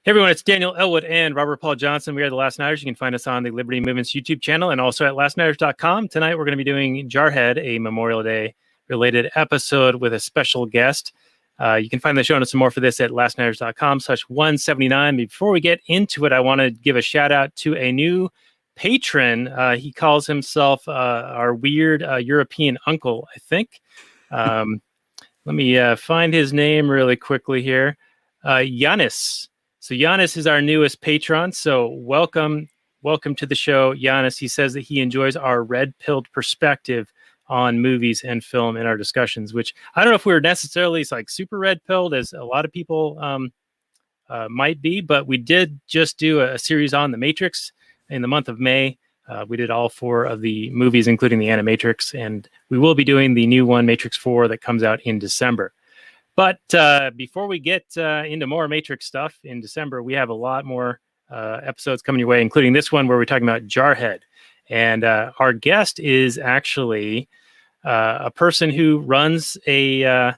Hey everyone, it's Daniel Elwood and Robert Paul Johnson. We are the Last Nighters. You can find us on the Liberty Movement's YouTube channel and also at lastnighters.com. Tonight we're going to be doing Jarhead, a Memorial Day related episode with a special guest. You can find the show notes and more for this at lastnighters.com/179. Before we get into it, I want to give a shout out to a new patron. He calls himself our weird European uncle, I think. Let me find his name really quickly here. Giannis. So Giannis is our newest patron. So welcome to the show, Giannis. He says that he enjoys our red-pilled perspective on movies and film in our discussions, which I don't know if we're necessarily like super red-pilled as a lot of people might be, but we did just do a series on The Matrix in the month of May. We did all 4 of the movies, including the Animatrix, and we will be doing the new one, Matrix 4, that comes out in December. But before we get into more Matrix stuff in December, we have a lot more episodes coming your way, including this one where we're talking about Jarhead. And our guest is actually a person who runs a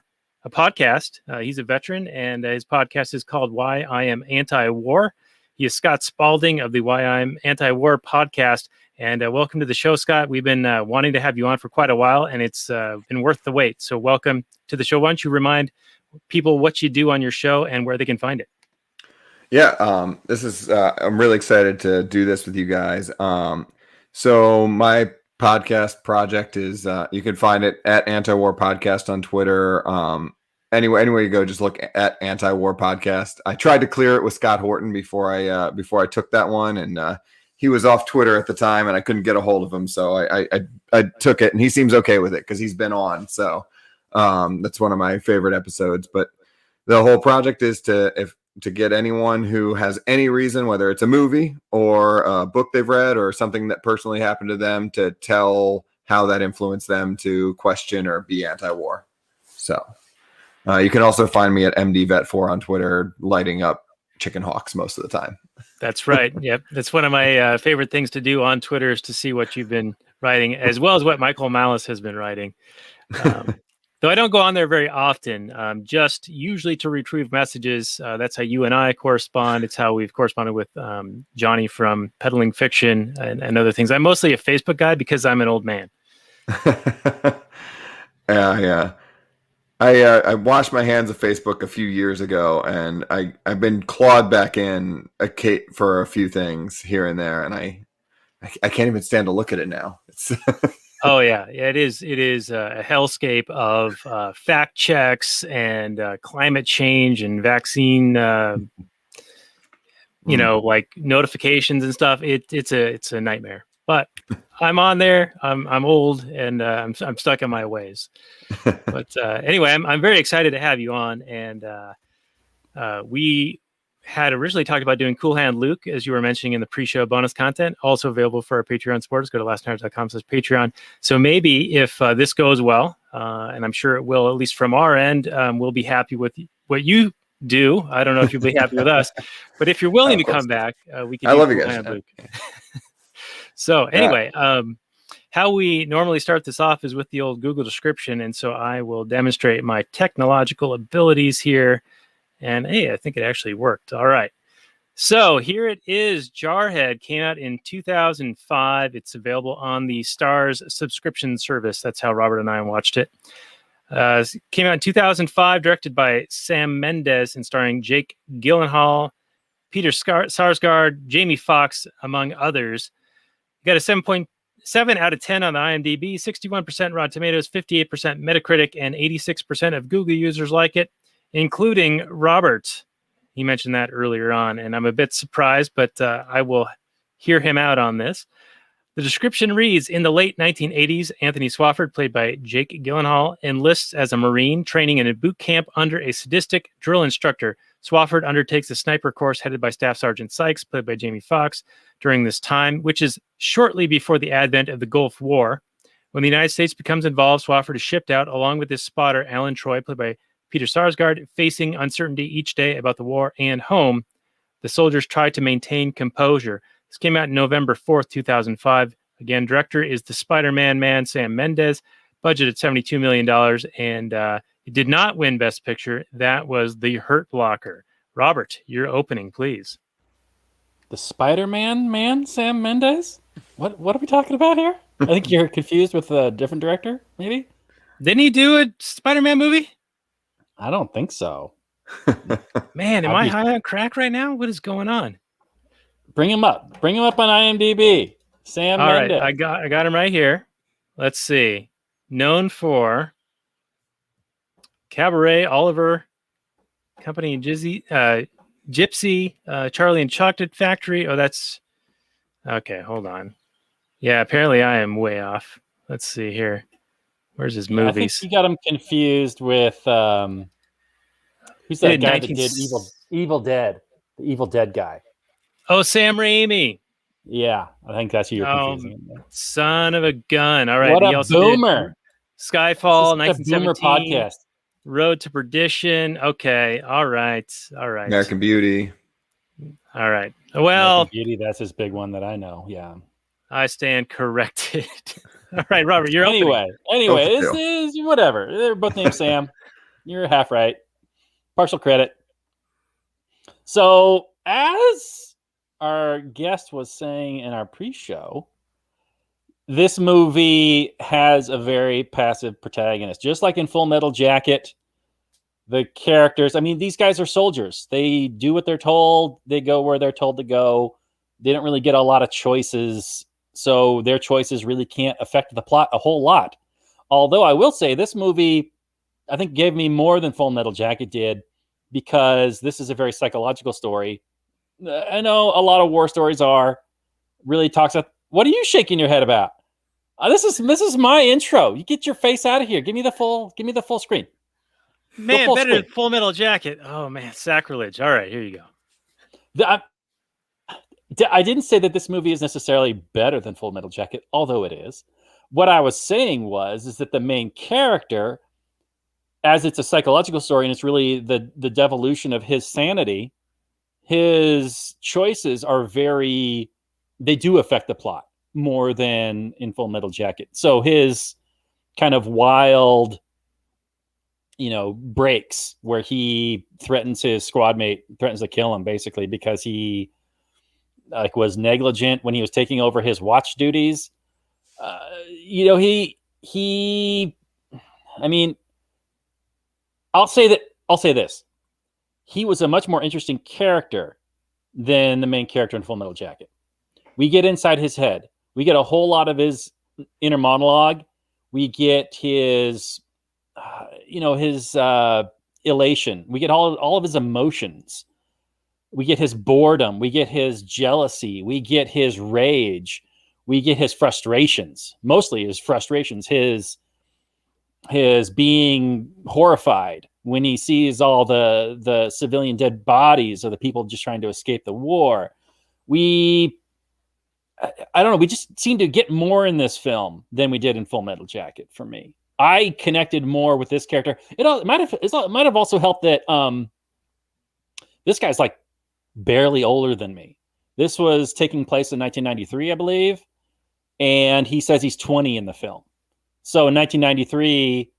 podcast. He's a veteran, and his podcast is called Why I Am Anti-War. He is Scott Spaulding of the Why I'm Anti-War podcast. And welcome to the show, Scott. We've been wanting to have you on for quite a while, and it's been worth the wait. So welcome to the show. Why don't you remind people what you do on your show and where they can find it? Yeah, this is I'm really excited to do this with you guys. So my podcast project is you can find it at Anti-War Podcast on Twitter. Anywhere you go, just look at Anti-War Podcast. I tried to clear it with Scott Horton before I took that one, and he was off Twitter at the time, and I couldn't get a hold of him, so I took it, and he seems okay with it because he's been on. So that's one of my favorite episodes. But the whole project is to get anyone who has any reason, whether it's a movie or a book they've read or something that personally happened to them, to tell how that influenced them to question or be anti-war. So you can also find me at MDVet4 on Twitter, lighting up chicken hawks most of the time. That's right. Yep. That's one of my favorite things to do on Twitter, is to see what you've been writing, as well as what Michael Malice has been writing. Though I don't go on there very often, just usually to retrieve messages. That's how you and I correspond. It's how we've corresponded with Johnny from Peddling Fiction and other things. I'm mostly a Facebook guy because I'm an old man. Yeah. I washed my hands of Facebook a few years ago, and I've been clawed back in for a few things here and there, and I can't even stand to look at it now. It's Oh yeah, it is a hellscape of fact checks and climate change and vaccine, like notifications and stuff. It's a nightmare. But I'm on there. I'm old, and I'm stuck in my ways. But anyway, I'm very excited to have you on, and we had originally talked about doing Cool Hand Luke, as you were mentioning in the pre-show bonus content, also available for our Patreon supporters. Go to lastnighters.com/Patreon. So maybe if this goes well, and I'm sure it will, at least from our end, we'll be happy with what you do. I don't know if you'll be happy with us, but if you're willing to come back, we can. I love you guys. Luke. So anyway, how we normally start this off is with the old Google description, and so I will demonstrate my technological abilities here. And hey, I think it actually worked. All right. So here it is. Jarhead came out in 2005. It's available on the Starz subscription service. That's how Robert and I watched it. Came out in 2005, directed by Sam Mendes and starring Jake Gyllenhaal, Peter Sarsgaard, Jamie Foxx, among others. Got a 7.7 out of 10 on the IMDb, 61% Rotten Tomatoes, 58% Metacritic, and 86% of Google users like it, including Robert. He mentioned that earlier on, and I'm a bit surprised, but I will hear him out on this. The description reads, in the late 1980s, Anthony Swofford, played by Jake Gyllenhaal, enlists as a Marine, training in a boot camp under a sadistic drill instructor. Swofford undertakes a sniper course headed by Staff Sgt. Sykes, played by Jamie Foxx, during this time, which is shortly before the advent of the Gulf War. When the United States becomes involved, Swofford is shipped out along with his spotter, Alan Troy, played by Peter Sarsgaard, facing uncertainty each day about the war and home. The soldiers try to maintain composure. This came out on November 4th, 2005. Again, director is the Spider-Man man, Sam Mendes. Budget at $72 million, and it did not win Best Picture. That was The Hurt Locker. Robert, your opening, please. The Spider-Man man, Sam Mendes? What are we talking about here? I think you're confused with a different director, maybe? Didn't he do a Spider-Man movie? I don't think so. Man, am I high on crack right now? What is going on? Bring him up. Bring him up on IMDb. Sam Mendes. Right, I got him right here. Let's see. Known for Cabaret, Oliver, Company and Gypsy, Charlie and Chocolate Factory. Oh, that's okay. Hold on. Yeah, apparently I am way off. Let's see here. Where's his movies? I think you got him confused with who's that guy that did Evil Dead? The Evil Dead guy. Oh, Sam Raimi. Yeah, I think that's who you're confusing. Son of a gun. All right. What a boomer. Skyfall, 1917. Boomer podcast. Road to Perdition. Okay. All right. American Beauty. All right. Well, American Beauty, that's his big one that I know. Yeah. I stand corrected. All right, Robert, you're Anyway, this is whatever. They're both named Sam. You're half right. Partial credit. So, as our guest was saying in our pre-show, this movie has a very passive protagonist. Just like in Full Metal Jacket, the characters, I mean, these guys are soldiers. They do what they're told. They go where they're told to go. They don't really get a lot of choices. So their choices really can't affect the plot a whole lot. Although I will say this movie, I think, gave me more than Full Metal Jacket did, because this is a very psychological story. I know a lot of war stories really talks about. What are you shaking your head about? This is my intro. You get your face out of here. Give me the full screen. Man, better than Full Metal Jacket. Oh man, sacrilege. All right, here you go. I didn't say that this movie is necessarily better than Full Metal Jacket, although it is. What I was saying is that the main character, as it's a psychological story and it's really the devolution of his sanity, his choices they do affect the plot more than in Full Metal Jacket. So his kind of wild, breaks where he threatens his squad mate, threatens to kill him basically because he was negligent when he was taking over his watch duties. I'll say this. He was a much more interesting character than the main character in Full Metal Jacket. We get inside his head. We get a whole lot of his inner monologue. We get his, his elation. We get all of his emotions. We get his boredom. We get his jealousy. We get his rage. We get his frustrations. Mostly his frustrations. His being horrified when he sees all the civilian dead bodies of the people just trying to escape the war. I don't know. We just seem to get more in this film than we did in Full Metal Jacket. For me, I connected more with this character. It might have also helped that this guy's like barely older than me. This was taking place in 1993, I believe, and he says he's 20 in the film. So in 1993,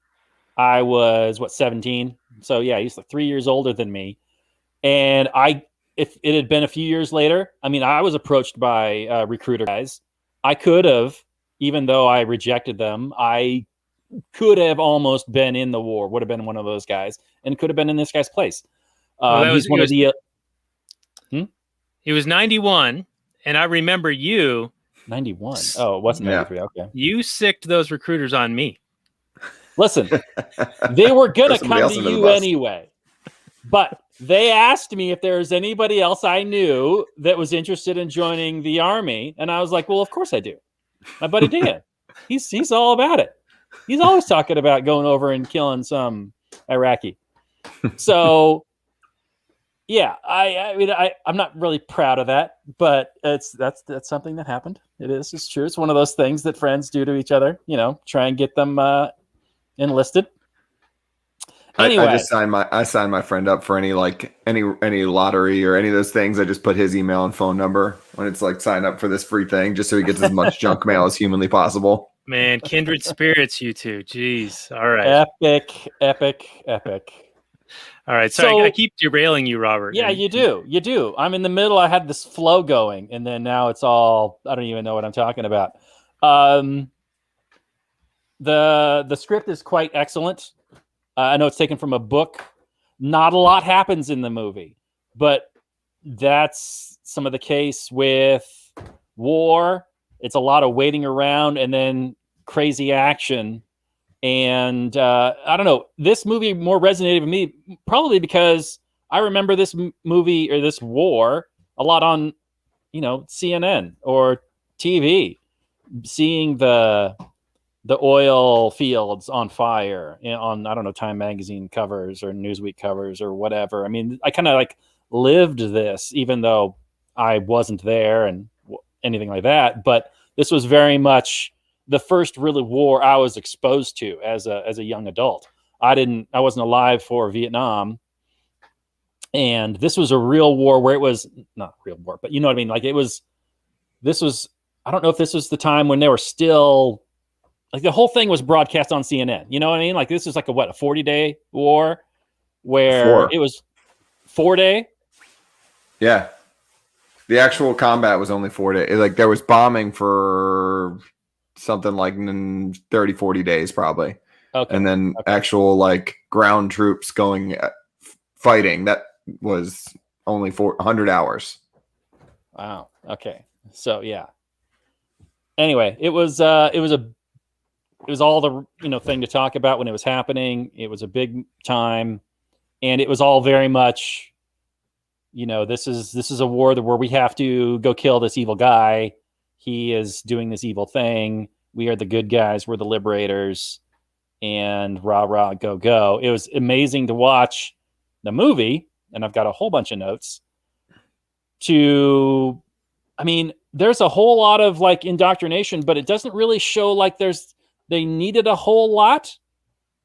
I was 17. So yeah, he's like 3 years older than me. And if it had been a few years later, I was approached by recruiter guys. I could have, even though I rejected them, I could have almost been in the war, would have been one of those guys, and could have been in this guy's place. He's one of the... He was 91, and I remember you... 91? Oh, it wasn't 93, yeah. Okay. You sicked those recruiters on me. Listen, they were going to come to you anyway. But they asked me if there was anybody else I knew that was interested in joining the army. And I was like, well, of course I do. My buddy Dan. He's all about it. He's always talking about going over and killing some Iraqi. So, yeah, I'm not really proud of that, but that's something that happened. It's true. It's one of those things that friends do to each other, try and get them enlisted. Anyway. I signed my friend up for any lottery or any of those things. I just put his email and phone number when it's like sign up for this free thing, just so he gets as much junk mail as humanly possible. Man, kindred spirits, you two. Jeez. All right. Epic. All right. So I keep derailing you, Robert. Yeah, you do. I'm in the middle. I had this flow going, and then now it's all, I don't even know what I'm talking about. The script is quite excellent. I know it's taken from a book. Not a lot happens in the movie, but that's some of the case with war. It's a lot of waiting around and then crazy action. And I don't know, this movie more resonated with me probably because I remember this movie or this war a lot on, CNN or TV, seeing the oil fields on fire on, I don't know, Time magazine covers or Newsweek covers or whatever. I mean, I kind of like lived this, even though I wasn't there and anything like that. But this was very much the first really war I was exposed to as a young adult. I wasn't alive for Vietnam. And this was a real war where it was not real war, but you know what I mean? Like I don't know if this was the time when they were still, like the whole thing was broadcast on CNN. You know what I mean? Like this is like a 40-day war where it was 4-day. Yeah. The actual combat was only 4 days. Like there was bombing for something like 30, 40 days probably. Okay. And then actual like ground troops going fighting, that was only 400 hours. Wow. Okay. So yeah. Anyway, it was all the thing to talk about when it was happening. It was a big time, and it was all very much, this is a war where we have to go kill this evil guy. He is doing this evil thing. We are the good guys. We're the liberators, and rah rah go go. It was amazing to watch the movie, and I've got a whole bunch of notes. There's a whole lot of like indoctrination, but it doesn't really show like they needed a whole lot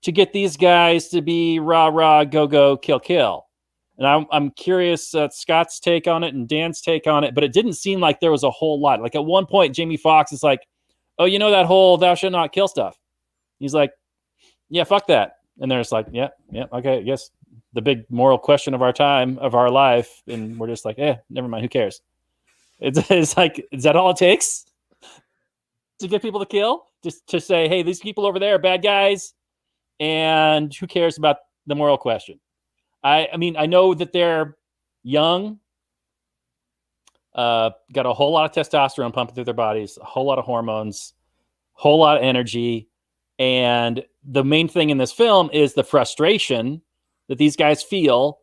to get these guys to be rah rah go go kill kill. And I'm curious Scott's take on it and Dan's take on it, but it didn't seem like there was a whole lot. Like at one point, Jamie Foxx is like, "Oh, that whole thou shalt not kill stuff." He's like, "Yeah, fuck that." And they're just like, "Yeah, okay, yes." The big moral question of our time, of our life, and we're just like, never mind, who cares? It's like, is that all it takes to get people to kill? Just to say, hey, these people over there are bad guys, and who cares about the moral question? I know that they're young, got a whole lot of testosterone pumping through their bodies, a whole lot of hormones, whole lot of energy, and the main thing in this film is the frustration that these guys feel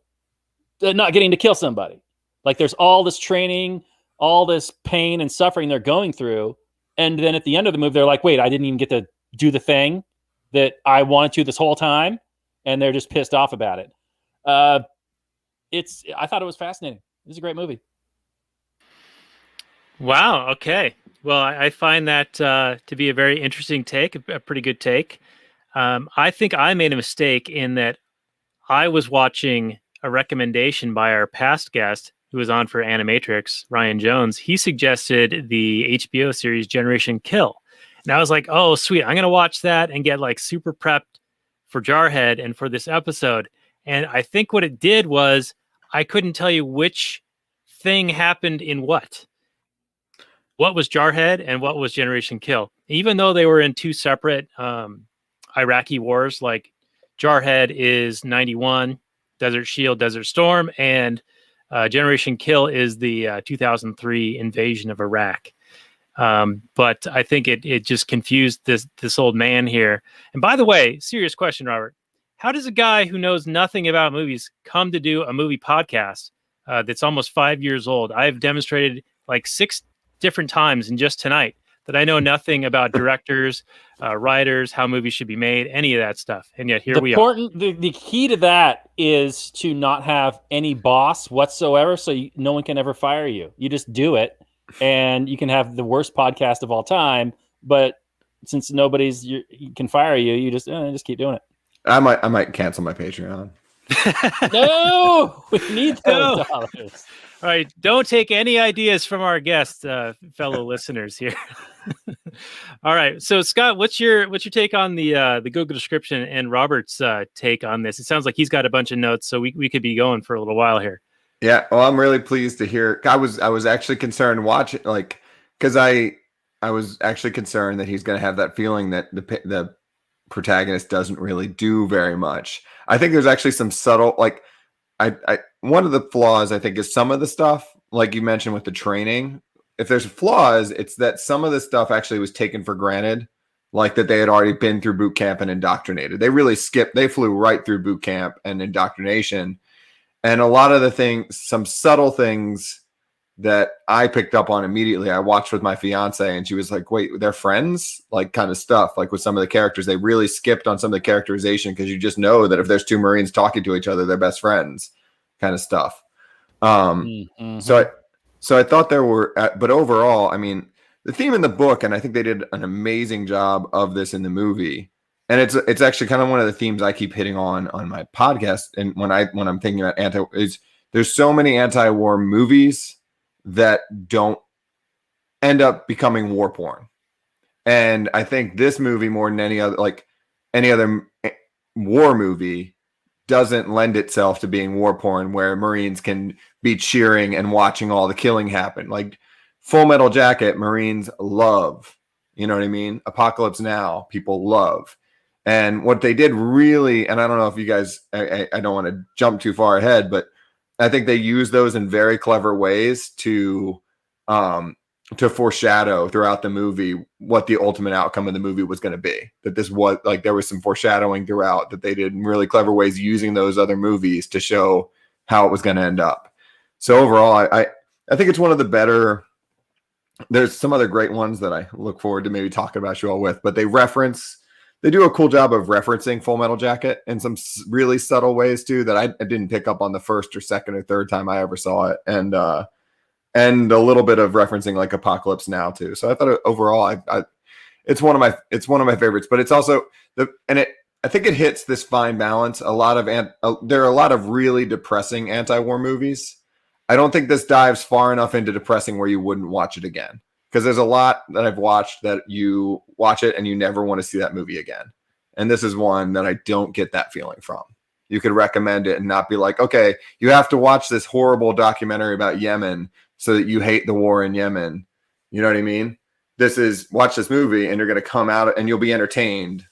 not getting to kill somebody. Like there's all this training, all this pain and suffering they're going through. And then at the end of the movie, they're like, wait, I didn't even get to do the thing that I wanted to this whole time. And they're just pissed off about it. I thought it was fascinating. It was a great movie. Wow. Okay. Well, I find that to be a very interesting take, a pretty good take. I think I made a mistake in that I was watching a recommendation by our past guest who was on for Animatrix, Ryan Jones. He suggested the HBO series Generation Kill. And I was like, oh, sweet. I'm going to watch that and get like super prepped for Jarhead and for this episode. And I think what it did was I couldn't tell you which thing happened in what. What was Jarhead and what was Generation Kill? Even though they were in two separate Iraqi wars, like Jarhead is 91, Desert Shield, Desert Storm, and Generation Kill is the 2003 invasion of Iraq. But I think it just confused this old man here. And by the way, serious question, Robert. How does a guy who knows nothing about movies come to do a movie podcast that's almost 5 years old? I've demonstrated like 6 different times and just tonight that I know nothing about directors, writers, how movies should be made, any of that stuff. And yet here we are. The key to that is to not have any boss whatsoever, so no one can ever fire you. You just do it, and you can have the worst podcast of all time. But since you can fire you, you just keep doing it. I might cancel my Patreon. No, we need those dollars. All right, don't take any ideas from our guests, fellow listeners here. All right. So Scott, what's your take on the Google description and Robert's take on this? It sounds like he's got a bunch of notes, so we could be going for a little while here. Yeah, well, I'm really pleased to hear. I was actually concerned watching, like, because I was actually concerned that he's going to have that feeling that the protagonist doesn't really do very much. I think there's actually some subtle, like, I one of the flaws I think is some of the stuff, like you mentioned with the training. If there's flaws, it's that some of the stuff actually was taken for granted, like that they had already been through boot camp and indoctrinated. They really they flew right through boot camp and indoctrination. And a lot of the things, some subtle things that I picked up on immediately, I watched with my fiance and she was like, wait, they're friends? Like, kind of stuff. Like with some of the characters, they really skipped on some of the characterization because you just know that if there's two Marines talking to each other, they're best friends, kind of stuff. So I thought there were, but overall, I mean, the theme in the book, and I think they did an amazing job of this in the movie. And it's actually kind of one of the themes I keep hitting on my podcast. And when I'm thinking about there's so many anti-war movies that don't end up becoming war porn. And I think this movie, more than any other war movie, doesn't lend itself to being war porn where Marines can be cheering and watching all the killing happen. Like Full Metal Jacket, Marines love, you know what I mean? Apocalypse Now, people love. And what they did really, and I don't know if you guys, I don't want to jump too far ahead, but I think they used those in very clever ways to foreshadow throughout the movie what the ultimate outcome of the movie was going to be. That this was like, there was some foreshadowing throughout that they did in really clever ways using those other movies to show how it was going to end up. So overall, I think it's one of the better. There's some other great ones that I look forward to maybe talking about you all with, but they do a cool job of referencing Full Metal Jacket in some really subtle ways too that I didn't pick up on the first or second or third time I ever saw it. And a little bit of referencing like Apocalypse Now too. So I thought overall, it's one of my favorites, but it's also I think it hits this fine balance. There are a lot of really depressing anti-war movies. I don't think this dives far enough into depressing where you wouldn't watch it again. Because there's a lot that I've watched that you watch it and you never want to see that movie again. And this is one that I don't get that feeling from. You could recommend it and not be like, okay, you have to watch this horrible documentary about Yemen so that you hate the war in Yemen. You know what I mean? Watch this movie and you're going to come out and you'll be entertained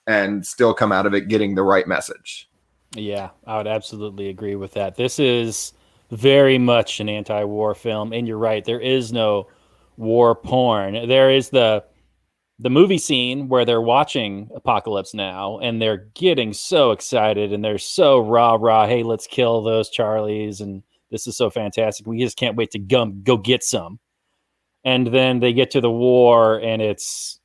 and still come out of it getting the right message. Yeah, I would absolutely agree with that. This is very much an anti-war film. And you're right, there is no war porn. There is the movie scene where they're watching Apocalypse Now and they're getting so excited and they're so rah, hey, let's kill those Charlies and this is so fantastic. We just can't wait to go get some. And then they get to the war and it's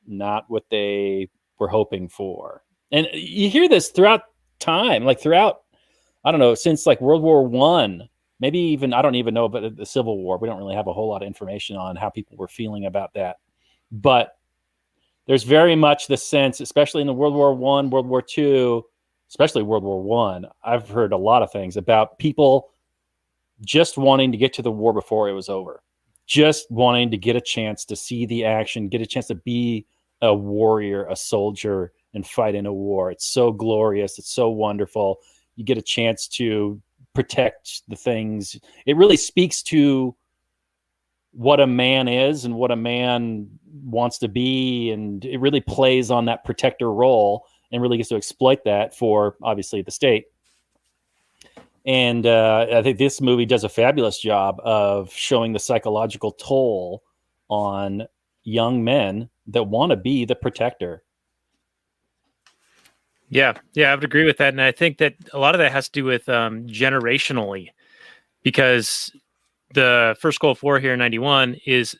not what they were hoping for. And you hear this throughout time, like throughout, I don't know, since like World War I, maybe even, I don't even know about the Civil War. We don't really have a whole lot of information on how people were feeling about that. But there's very much the sense, especially in the World War I, World War II, especially World War I, I've heard a lot of things about people just wanting to get to the war before it was over. Just wanting to get a chance to see the action, get a chance to be a warrior, a soldier, and fight in a war. It's so glorious. It's so wonderful. You get a chance to protect the things. It really speaks to what a man is and what a man wants to be. And it really plays on that protector role and really gets to exploit that for, obviously, the state. And I think this movie does a fabulous job of showing the psychological toll on young men that want to be the protector. Yeah, I would agree with that. And I think that a lot of that has to do with generationally, because the first Gulf War here in 91 is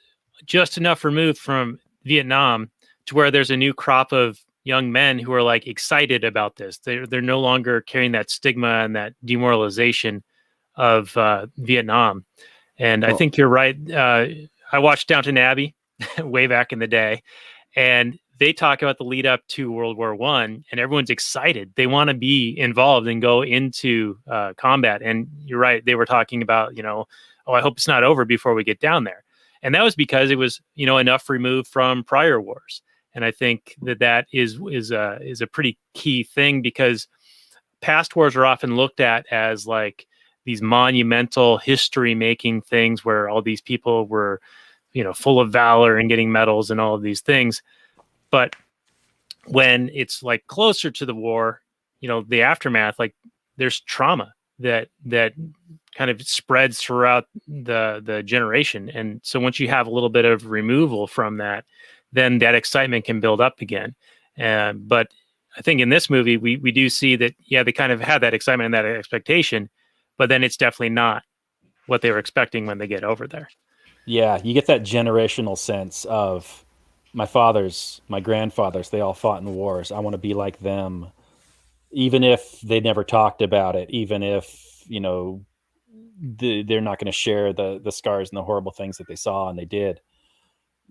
just enough removed from Vietnam to where there's a new crop of young men who are like excited about this. They're no longer carrying that stigma and that demoralization of Vietnam. And I think you're right. I watched Downton Abbey way back in the day, and they talk about the lead up to World War I, and everyone's excited. They want to be involved and go into combat. And you're right. They were talking about, oh, I hope it's not over before we get down there. And that was because it was, enough removed from prior wars. And I think that is a pretty key thing, because past wars are often looked at as like these monumental history making things where all these people were, full of valor and getting medals and all of these things. But when it's like closer to the war, the aftermath, like there's trauma that kind of spreads throughout the generation. And so once you have a little bit of removal from that, then that excitement can build up again. But I think in this movie, we do see that, they kind of had that excitement and that expectation, but then it's definitely not what they were expecting when they get over there. Yeah, you get that generational sense of my fathers, my grandfathers, they all fought in the wars. I want to be like them, even if they never talked about it, even if, they're not going to share the scars and the horrible things that they saw and they did.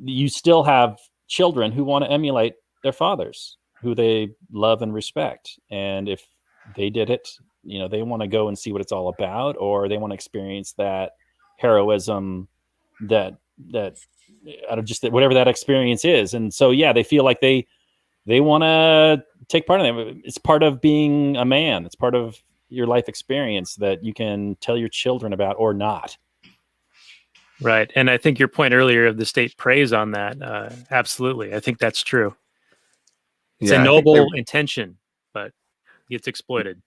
You still have children who want to emulate their fathers, who they love and respect. And if they did it, they want to go and see what it's all about, or they want to experience that heroism, that out of just whatever that experience is. And so, they feel like they want to take part in it. It's part of being a man. It's part of your life experience that you can tell your children about or not. Right. And I think your point earlier of the state preys on that. Absolutely. I think that's true. It's a noble intention, but it's exploited.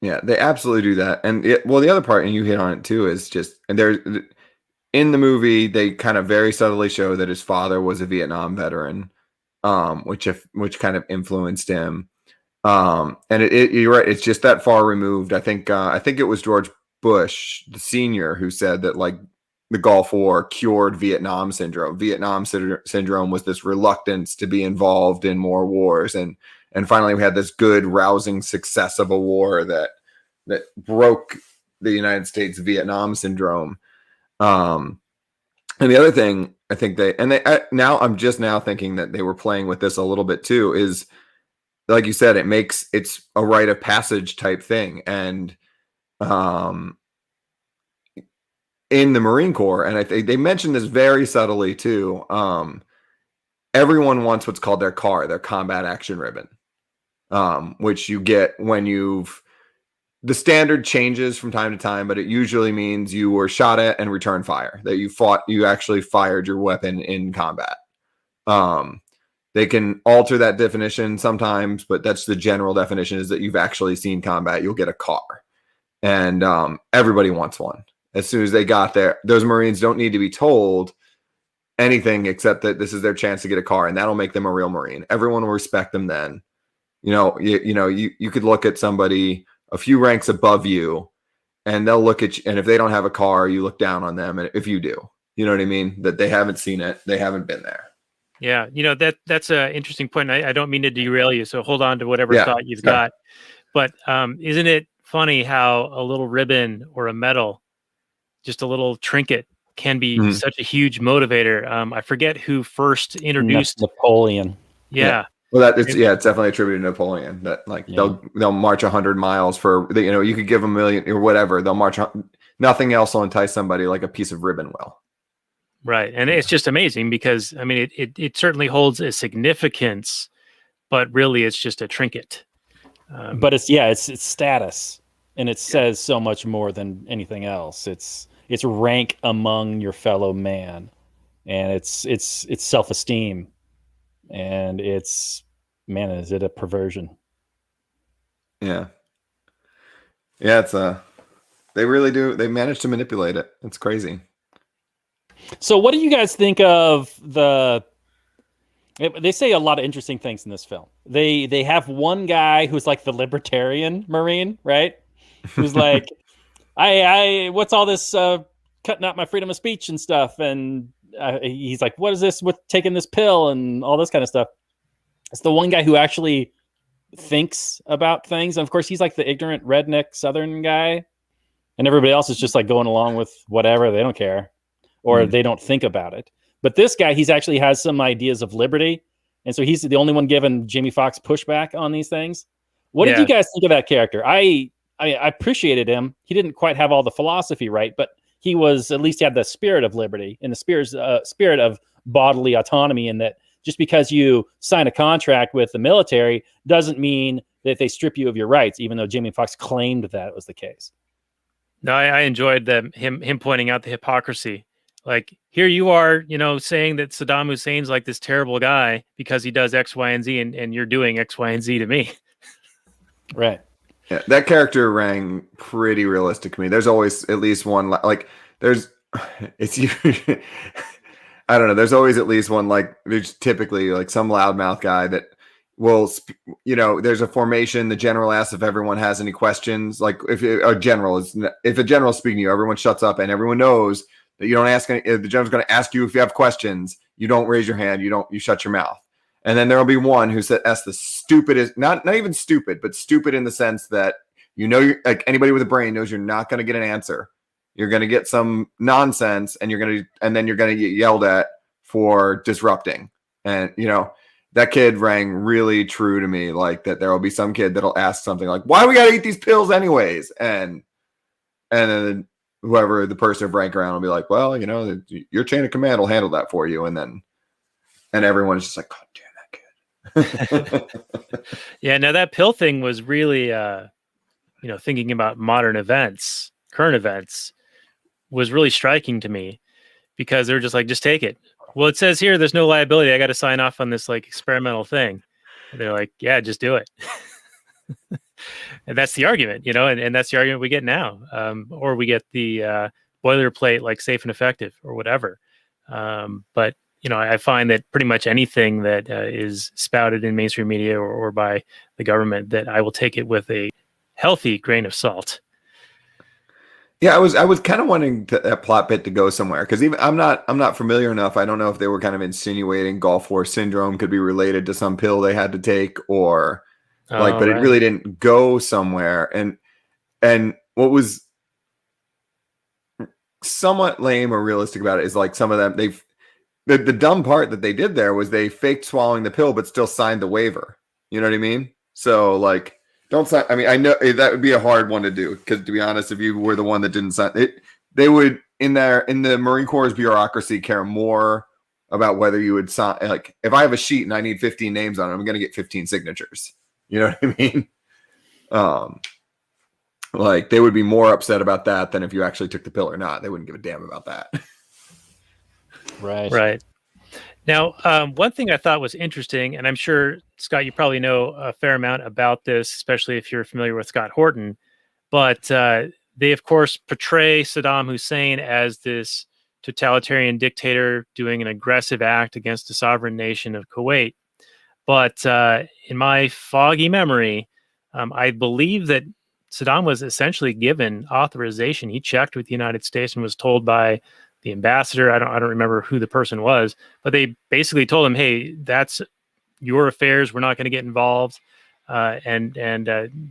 Yeah, they absolutely do that. And the other part, and you hit on it too, is just, and there's, in the movie, they kind of very subtly show that his father was a Vietnam veteran, which kind of influenced him. And you're right, it's just that far removed. I think it was George Bush, the senior, who said that like the Gulf War cured Vietnam syndrome. Vietnam syndrome was this reluctance to be involved in more wars, and finally we had this good, rousing success of a war that broke the United States Vietnam syndrome. And the other thing I think now I'm just now thinking that they were playing with this a little bit too, is like you said, it's a rite of passage type thing. And in the Marine Corps, and I think they mentioned this very subtly too, everyone wants what's called their CAR, their combat action ribbon, which you get when the standard changes from time to time, but it usually means you were shot at and returned fire, that you actually fired your weapon in combat. They can alter that definition sometimes, but that's the general definition, is that you've actually seen combat. You'll get a CAR, and everybody wants one. As soon as they got there, those Marines don't need to be told anything except that this is their chance to get a CAR, and that'll make them a real Marine. Everyone will respect them then. You could look at somebody a few ranks above you, and they'll look at you, and if they don't have a CAR, you look down on them. And if you do, you know what I mean? That they haven't seen it, they haven't been there. Yeah, that's an interesting point. I don't mean to derail you, so hold on to whatever thought you've got. But isn't it funny how a little ribbon or a medal, just a little trinket, can be such a huge motivator? I forget who first introduced Napoleon. Yeah. Well, it's definitely attributed to Napoleon. That they'll march 100 miles for you could give $1 million or whatever. They'll march. Nothing else will entice somebody like a piece of ribbon will. Right, and it's just amazing because it certainly holds a significance, but really it's just a trinket. But it's status, and it says so much more than anything else. It's rank among your fellow man, and it's self-esteem, and is it a perversion? Yeah, it's they really do. They managed to manipulate it. It's crazy. So what do you guys think of they say a lot of interesting things in this film. They have one guy who's like the libertarian Marine, right? Who's like, I what's all this cutting out my freedom of speech and stuff? And he's like, what is this with taking this pill and all this kind of stuff? It's the one guy who actually thinks about things. And of course, he's like the ignorant redneck Southern guy. And everybody else is just like going along with whatever. They don't care. Or they don't think about it. But this guy, he's actually has some ideas of liberty. And so he's the only one giving Jamie Foxx pushback on these things. What did you guys think of that character? I appreciated him. He didn't quite have all the philosophy right, but he was, at least he had the spirit of liberty and the spirit of bodily autonomy, and that just because you sign a contract with the military doesn't mean that they strip you of your rights, even though Jamie Foxx claimed that was the case. No, I enjoyed him pointing out the hypocrisy. Like, here you are, saying that Saddam Hussein's like this terrible guy because he does X, Y, and Z, and you're doing X, Y, and Z to me. Right. Yeah, that character rang pretty realistic to me. There's always at least one, like, there's I don't know. There's always at least one, like, there's typically like some loudmouth guy that will, there's a formation. The general asks if everyone has any questions. Like, if a general is speaking to you, everyone shuts up, and everyone knows that you don't ask any. If the general's going to ask you if you have questions, you don't raise your hand. You shut your mouth. And then there'll be one who asks the stupidest, not even stupid, but stupid in the sense that you're like, anybody with a brain knows you're not going to get an answer. You're going to get some nonsense, and then you're going to get yelled at for disrupting. And that kid rang really true to me. Like, that there will be some kid that'll ask something like, "Why do we got to eat these pills anyways?" And then whoever the person of rank around will be like, "Well, your chain of command will handle that for you." And everyone is just like, "God damn that kid." Yeah, now that pill thing was really, thinking about modern events, current events, was really striking to me, because they were just like, just take it. Well, it says here there's no liability. I got to sign off on this like experimental thing. And they're like, yeah, just do it. And that's the argument, and that's the argument we get now. Or we get the boilerplate, like safe and effective or whatever. But I find that pretty much anything that is spouted in mainstream media or by the government, that I will take it with a healthy grain of salt. Yeah, I was kind of wanting that plot bit to go somewhere, because even I'm not familiar enough. I don't know if they were kind of insinuating Gulf War syndrome could be related to some pill they had to take, or but it really didn't go somewhere. And what was somewhat lame or realistic about it is, like, some of them, the dumb part that they did there was they faked swallowing the pill but still signed the waiver. You know what I mean? So, like, don't sign. I mean, I know that would be a hard one to do, because, to be honest, if you were the one that didn't sign it, they would, in the Marine Corps' bureaucracy, care more about whether you would sign. Like, if I have a sheet and I need 15 names on it, I'm going to get 15 signatures. You know what I mean? Like, they would be more upset about that than if you actually took the pill or not. They wouldn't give a damn about that. Right. Now, one thing I thought was interesting, and I'm sure, Scott, you probably know a fair amount about this, especially if you're familiar with Scott Horton, but they, of course, portray Saddam Hussein as this totalitarian dictator doing an aggressive act against the sovereign nation of Kuwait. But in my foggy memory, I believe that Saddam was essentially given authorization. He checked with the United States and was told by the ambassador, I don't remember who the person was, but they basically told him, "Hey, that's your affairs. We're not going to get involved." And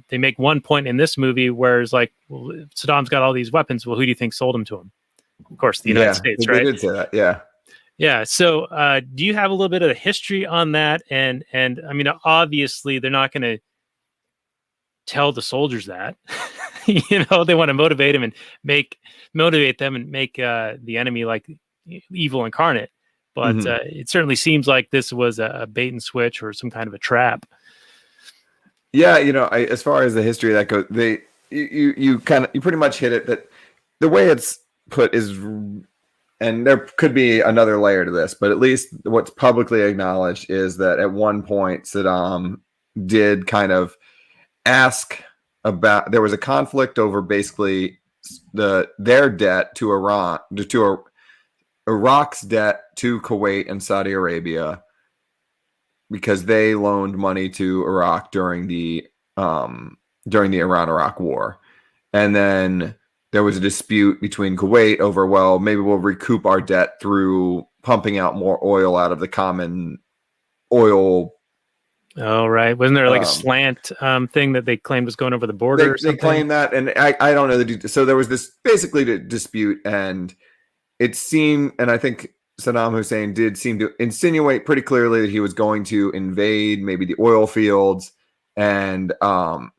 they make one point in this movie where it's like, well, Saddam's got all these weapons. Well, who do you think sold them to him? Of course, the United States, right? They did say that, yeah. Yeah. So do you have a little bit of the history on that? And I mean, obviously, they're not going to tell the soldiers that. They want to motivate them and make the enemy like evil incarnate. But it certainly seems like this was a bait and switch or some kind of a trap. Yeah, as far as the history of that goes, you pretty much hit it. That the way it's put is, and there could be another layer to this, but at least what's publicly acknowledged is that at one point Saddam did kind of ask about, there was a conflict over basically their debt to Iran, to Iraq's debt to Kuwait and Saudi Arabia, because they loaned money to Iraq during the Iran-Iraq war. And then there was a dispute between Kuwait over, well, maybe we'll recoup our debt through pumping out more oil out of the common oil. Oh, right. Wasn't there like a slant thing that they claimed was going over the border? They claimed that, and I don't know the details. So there was this basically dispute, and it seemed, and I think Saddam Hussein did seem to insinuate pretty clearly that he was going to invade maybe the oil fields, and our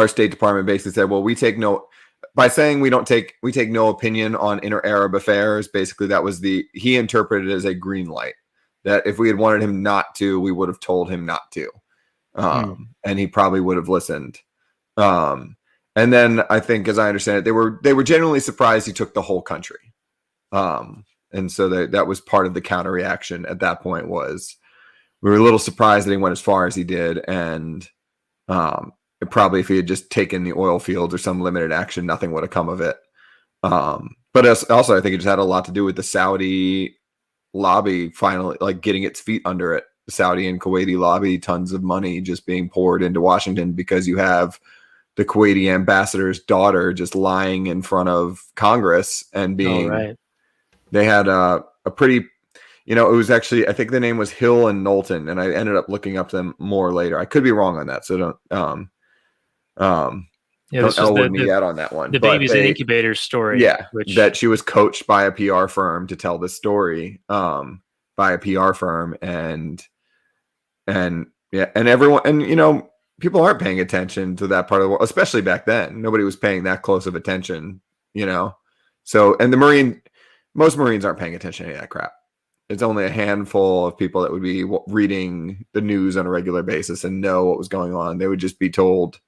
State Department basically said, well, we take no. by saying we take no opinion on inter-Arab affairs, basically that was he interpreted it as a green light, that if we had wanted him not to, we would have told him not to. And he probably would have listened. And then I think, as I understand it, they were genuinely surprised he took the whole country. And so that was part of the counter reaction at that point. Was we were a little surprised that he went as far as he did, and probably if he had just taken the oil fields or some limited action, nothing would have come of it. But also, I think it just had a lot to do with the Saudi lobby finally like getting its feet under it. The Saudi and Kuwaiti lobby, tons of money just being poured into Washington because you have the Kuwaiti ambassador's daughter just lying in front of Congress and being. They had a pretty. It was actually, I think the name was Hill and Knowlton, and I ended up looking up them more later. I could be wrong on that, so don't elwood me out on that one. The babies and incubators story. Yeah, that she was coached by a PR firm to tell this story, by a PR firm, and everyone, and people aren't paying attention to that part of the world, especially back then. Nobody was paying that close of attention, So, and most Marines aren't paying attention to any of that crap. It's only a handful of people that would be reading the news on a regular basis and know what was going on. They would just be told,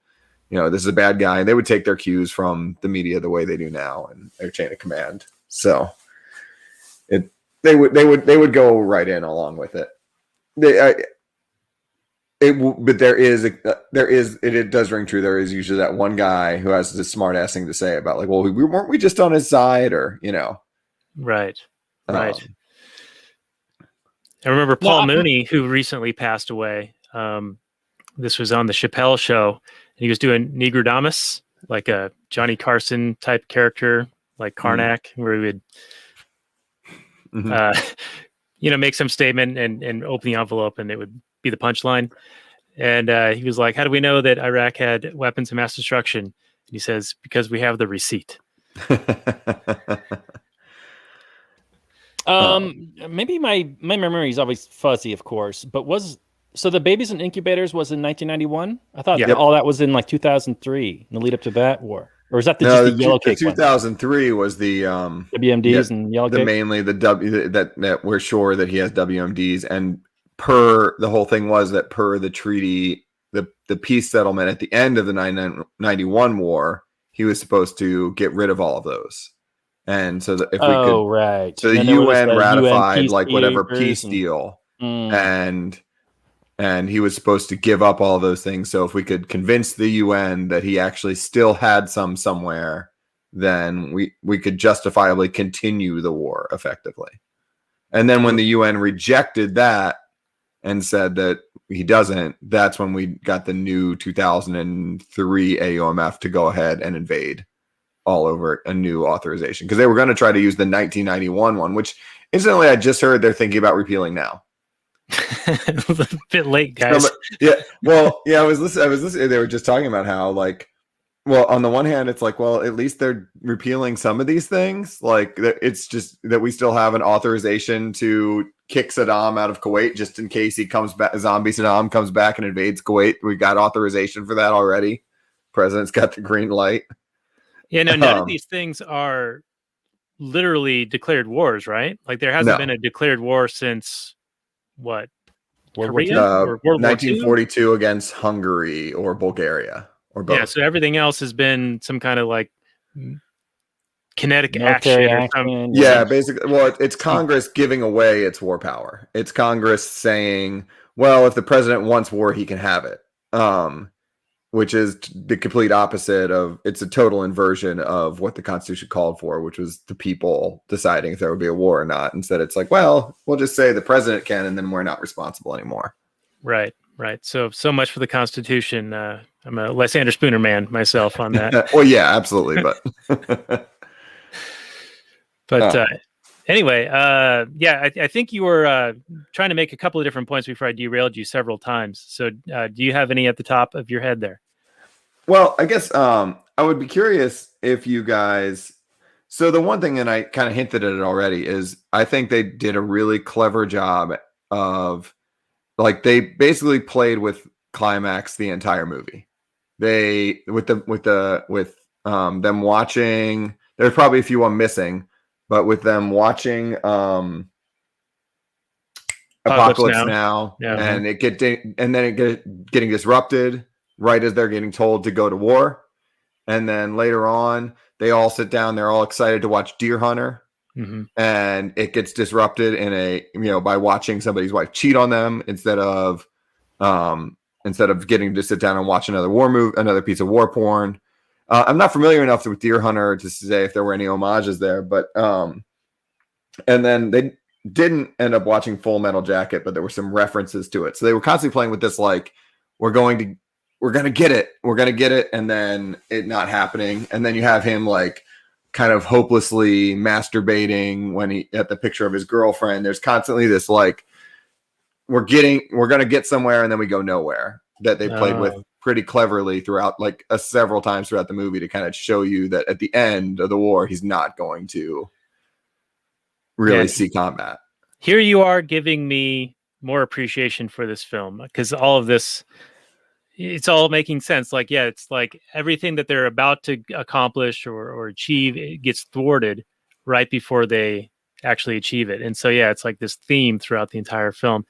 this is a bad guy. And they would take their cues from the media the way they do now and their chain of command. So they would go right in along with it. But it does ring true. There is usually that one guy who has this smart ass thing to say about like, well, weren't we just on his side, or Right. I remember Paul Mooney, who recently passed away. This was on the Chappelle Show, and he was doing Negrodamus, like a Johnny Carson type character, like Karnak, where he would, make some statement and open the envelope, and it would be the punchline. And he was like, "How do we know that Iraq had weapons of mass destruction?" And he says, "Because we have the receipt." Maybe my memory is always fuzzy, of course, but so the babies and incubators was in 1991? I thought all that was in like 2003 in the lead up to that war. Or is that just the yellow cake? 2003 was the WMDs and yellow cake. Mainly the that we're sure that he has WMDs, and the whole thing was that per the treaty, the peace settlement at the end of the 1991 war, he was supposed to get rid of all of those. And so that if we could, right. So the UN ratified like whatever peace deal, and he was supposed to give up all of those things. So if we could convince the UN that he actually still had some somewhere, then we could justifiably continue the war effectively. And then when the UN rejected that and said that he doesn't, that's when we got the new 2003 AUMF to go ahead and invade all over a new authorization, because they were going to try to use the 1991 one, which incidentally I just heard they're thinking about repealing now. A bit late, guys. I was listening. They were just talking about how, like, well, on the one hand, it's like, well, at least they're repealing some of these things. Like, it's just that we still have an authorization to kick Saddam out of Kuwait just in case he comes back. Zombie Saddam comes back and invades Kuwait. We got authorization for that already. President's got the green light. Yeah, no, none of these things are literally declared wars, right? Like there hasn't been a declared war since what? World Korea? War II? Or World 1942 against Hungary or Bulgaria or both. Yeah, so everything else has been some kind of like kinetic Military action. Or something. Yeah, basically. Well, it's Congress giving away its war power. It's Congress saying, well, if the president wants war, he can have it. Which is the complete opposite of, it's a total inversion of what the Constitution called for, which was the people deciding if there would be a war or not. Instead, it's like, well, we'll just say the president can, and then we're not responsible anymore. Right. So much for the Constitution. I'm a Lysander Spooner man myself on that. Well, yeah, absolutely. But anyway, I think you were trying to make a couple of different points before I derailed you several times. So do you have any at the top of your head there? Well, I guess I would be curious if you guys. So the one thing, and I kind of hinted at it already, is I think they did a really clever job of, like, they basically played with climax the entire movie. They with them watching. There's probably a few I'm missing, but with them watching Apocalypse Now, Yeah. and getting disrupted right as they're getting told to go to war, and then later on they all sit down. They're all excited to watch Deer Hunter, and it gets disrupted by watching somebody's wife cheat on them instead of getting to sit down and watch another war movie, another piece of war porn. I'm not familiar enough with Deer Hunter to say if there were any homages there, but and then they didn't end up watching Full Metal Jacket, but there were some references to it. So they were constantly playing with this, like, we're gonna get it, and then it not happening. And then you have him like kind of hopelessly masturbating when he at the picture of his girlfriend. There's constantly this like we're gonna get somewhere and then we go nowhere that they played with pretty cleverly throughout, like several times throughout the movie, to kind of show you that at the end of the war he's not going to really see combat. Here you are giving me more appreciation for this film, because all of this, it's all making sense. Like, yeah, it's like everything that they're about to accomplish or achieve, it gets thwarted right before they actually achieve it. And so, yeah, it's like this theme throughout the entire film.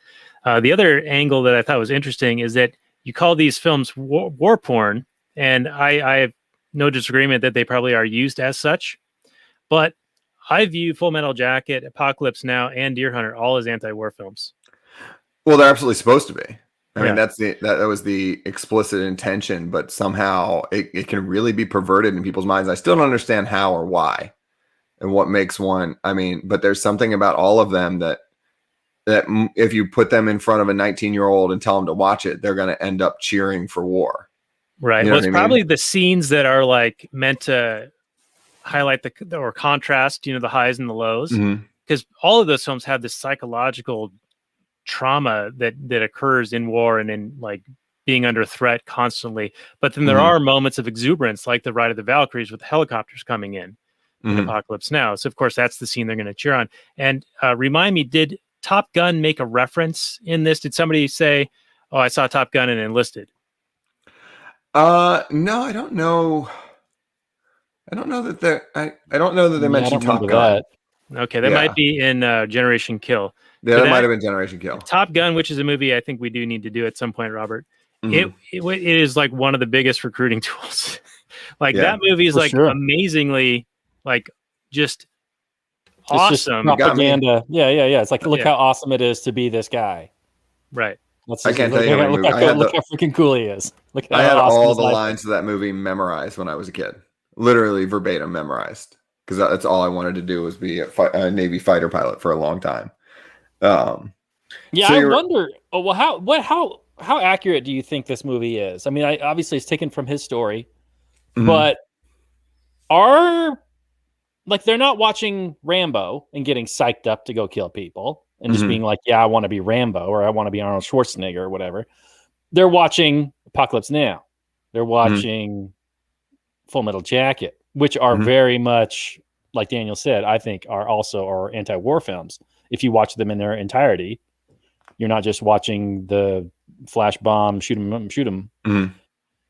The other angle that I thought was interesting is that you call these films war porn, and I have no disagreement that they probably are used as such, but I view Full Metal Jacket, Apocalypse Now, and Deer Hunter all as anti-war films. Well, they're absolutely supposed to be. I mean, that was the explicit intention, but somehow it can really be perverted in people's minds. I still don't understand how or why and what makes one. I mean, but there's something about all of them that if you put them in front of a 19-year-old and tell them to watch it, they're going to end up cheering for war. Right. You know well, it's probably the scenes that are like meant to highlight or contrast, the highs and the lows, because all of those films have this psychological trauma that occurs in war and in like being under threat constantly. But then there are moments of exuberance, like the Ride of the Valkyries with the helicopters coming in Apocalypse Now. So of course that's the scene they're going to cheer on. And remind me, did Top Gun make a reference in this? Did somebody say, "Oh, I saw Top Gun and enlisted"? No, I don't know. I don't know that they mentioned Top Gun. Okay, that might be in Generation Kill. Yeah, that might have been Generation Kill. Top Gun, which is a movie I think we do need to do at some point, Robert. It is like one of the biggest recruiting tools. That movie is like amazingly, like, just awesome. Just propaganda. Yeah. It's like, look how awesome it is to be this guy. Right. I can't tell you. Look how freaking cool he is. I had all the lines of that movie memorized when I was a kid. Literally verbatim memorized, because that's all I wanted to do was be a Navy fighter pilot for a long time. I wonder. Oh, well, how accurate do you think this movie is? I mean, obviously it's taken from his story, but they're not watching Rambo and getting psyched up to go kill people and just being like, yeah, I want to be Rambo or I want to be Arnold Schwarzenegger or whatever. They're watching Apocalypse Now. They're watching Full Metal Jacket, which are very much, like Daniel said, I think are also anti-war films. If you watch them in their entirety, you're not just watching the flash bomb, shoot them.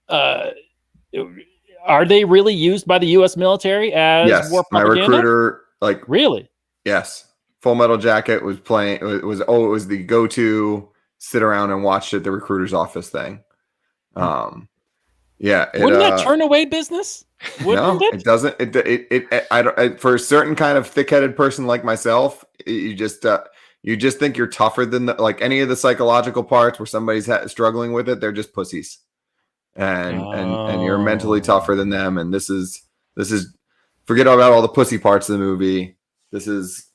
Are they really used by the U.S. military as war propaganda? My recruiter, really? Yes. Full Metal Jacket was playing. It was the go-to sit around and watch at the recruiter's office thing. Wouldn't that turn away business? It doesn't. I don't. For a certain kind of thick-headed person like myself, you just think you're tougher than like any of the psychological parts where somebody's struggling with it. They're just pussies, and you're mentally tougher than them. And this is forget about all the pussy parts of the movie. This is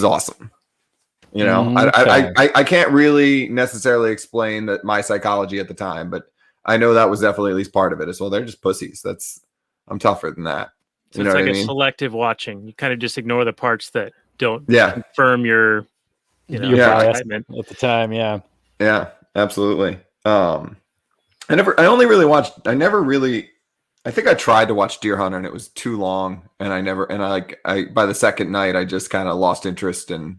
awesome. I can't really necessarily explain that my psychology at the time, but I know that was definitely at least part of it as well. They're just pussies. I'm tougher than that. So it's like a selective watching. You kind of just ignore the parts that don't confirm your bias at the time. Yeah. Yeah, absolutely. I think I tried to watch Deer Hunter and it was too long, and by the second night I just kind of lost interest and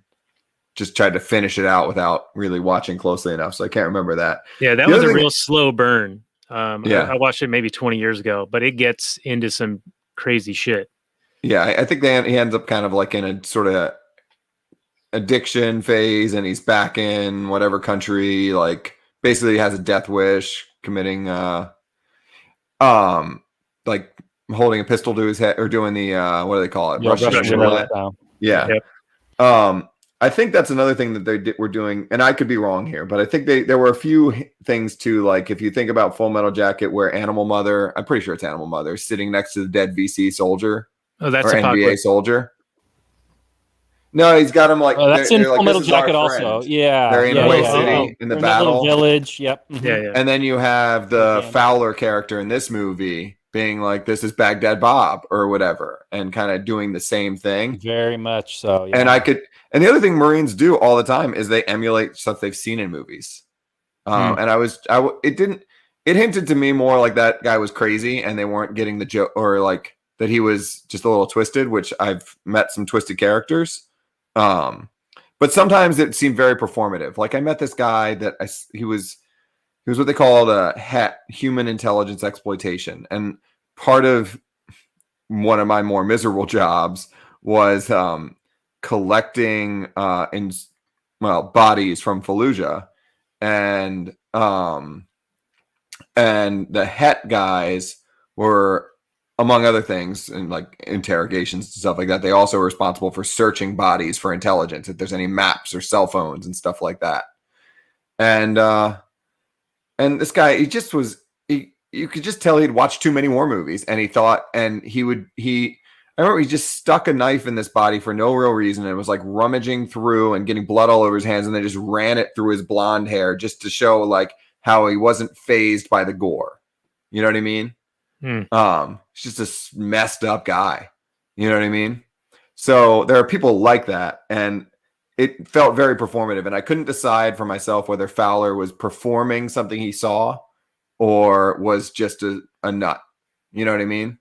just tried to finish it out without really watching closely enough. So I can't remember that. Yeah, that was a real slow burn. I watched it maybe 20 years ago, but it gets into some crazy shit. Yeah, I think he ends up kind of like in a sort of addiction phase, and he's back in whatever country, like basically has a death wish, committing like holding a pistol to his head, or doing the what do they call it? Russian roulette. Yeah. Yep. I think that's another thing that they were doing, and I could be wrong here, but I think there were a few things too. Like if you think about Full Metal Jacket, where Animal Mother, I'm pretty sure it's Animal Mother, sitting next to the dead VC soldier, or NBA Apocalypse. soldier. No, he's got him like that's in Full like, Metal Jacket also. Yeah, they're in Way City in the battle village. Yep. Mm-hmm. Yeah. And then you have the Fowler character in this movie being like, "This is Baghdad Bob" or whatever, and kind of doing the same thing. Very much so. Yeah. And the other thing Marines do all the time is they emulate stuff they've seen in movies. And it hinted to me more like that guy was crazy and they weren't getting the joke, or like that he was just a little twisted, which I've met some twisted characters. But sometimes it seemed very performative. Like I met this guy that he was what they called a HET, human intelligence exploitation. And part of one of my more miserable jobs was collecting bodies from Fallujah, and the HET guys were, among other things, and like interrogations and stuff like that, they also were responsible for searching bodies for intelligence, if there's any maps or cell phones and stuff like that. And this guy, you could just tell he'd watched too many war movies, and I remember he just stuck a knife in this body for no real reason, and was like rummaging through and getting blood all over his hands, and then just ran it through his blonde hair just to show like how he wasn't fazed by the gore. You know what I mean? He's just a messed up guy. You know what I mean? So there are people like that, and it felt very performative, and I couldn't decide for myself whether Fowler was performing something he saw or was just a nut. You know what I mean?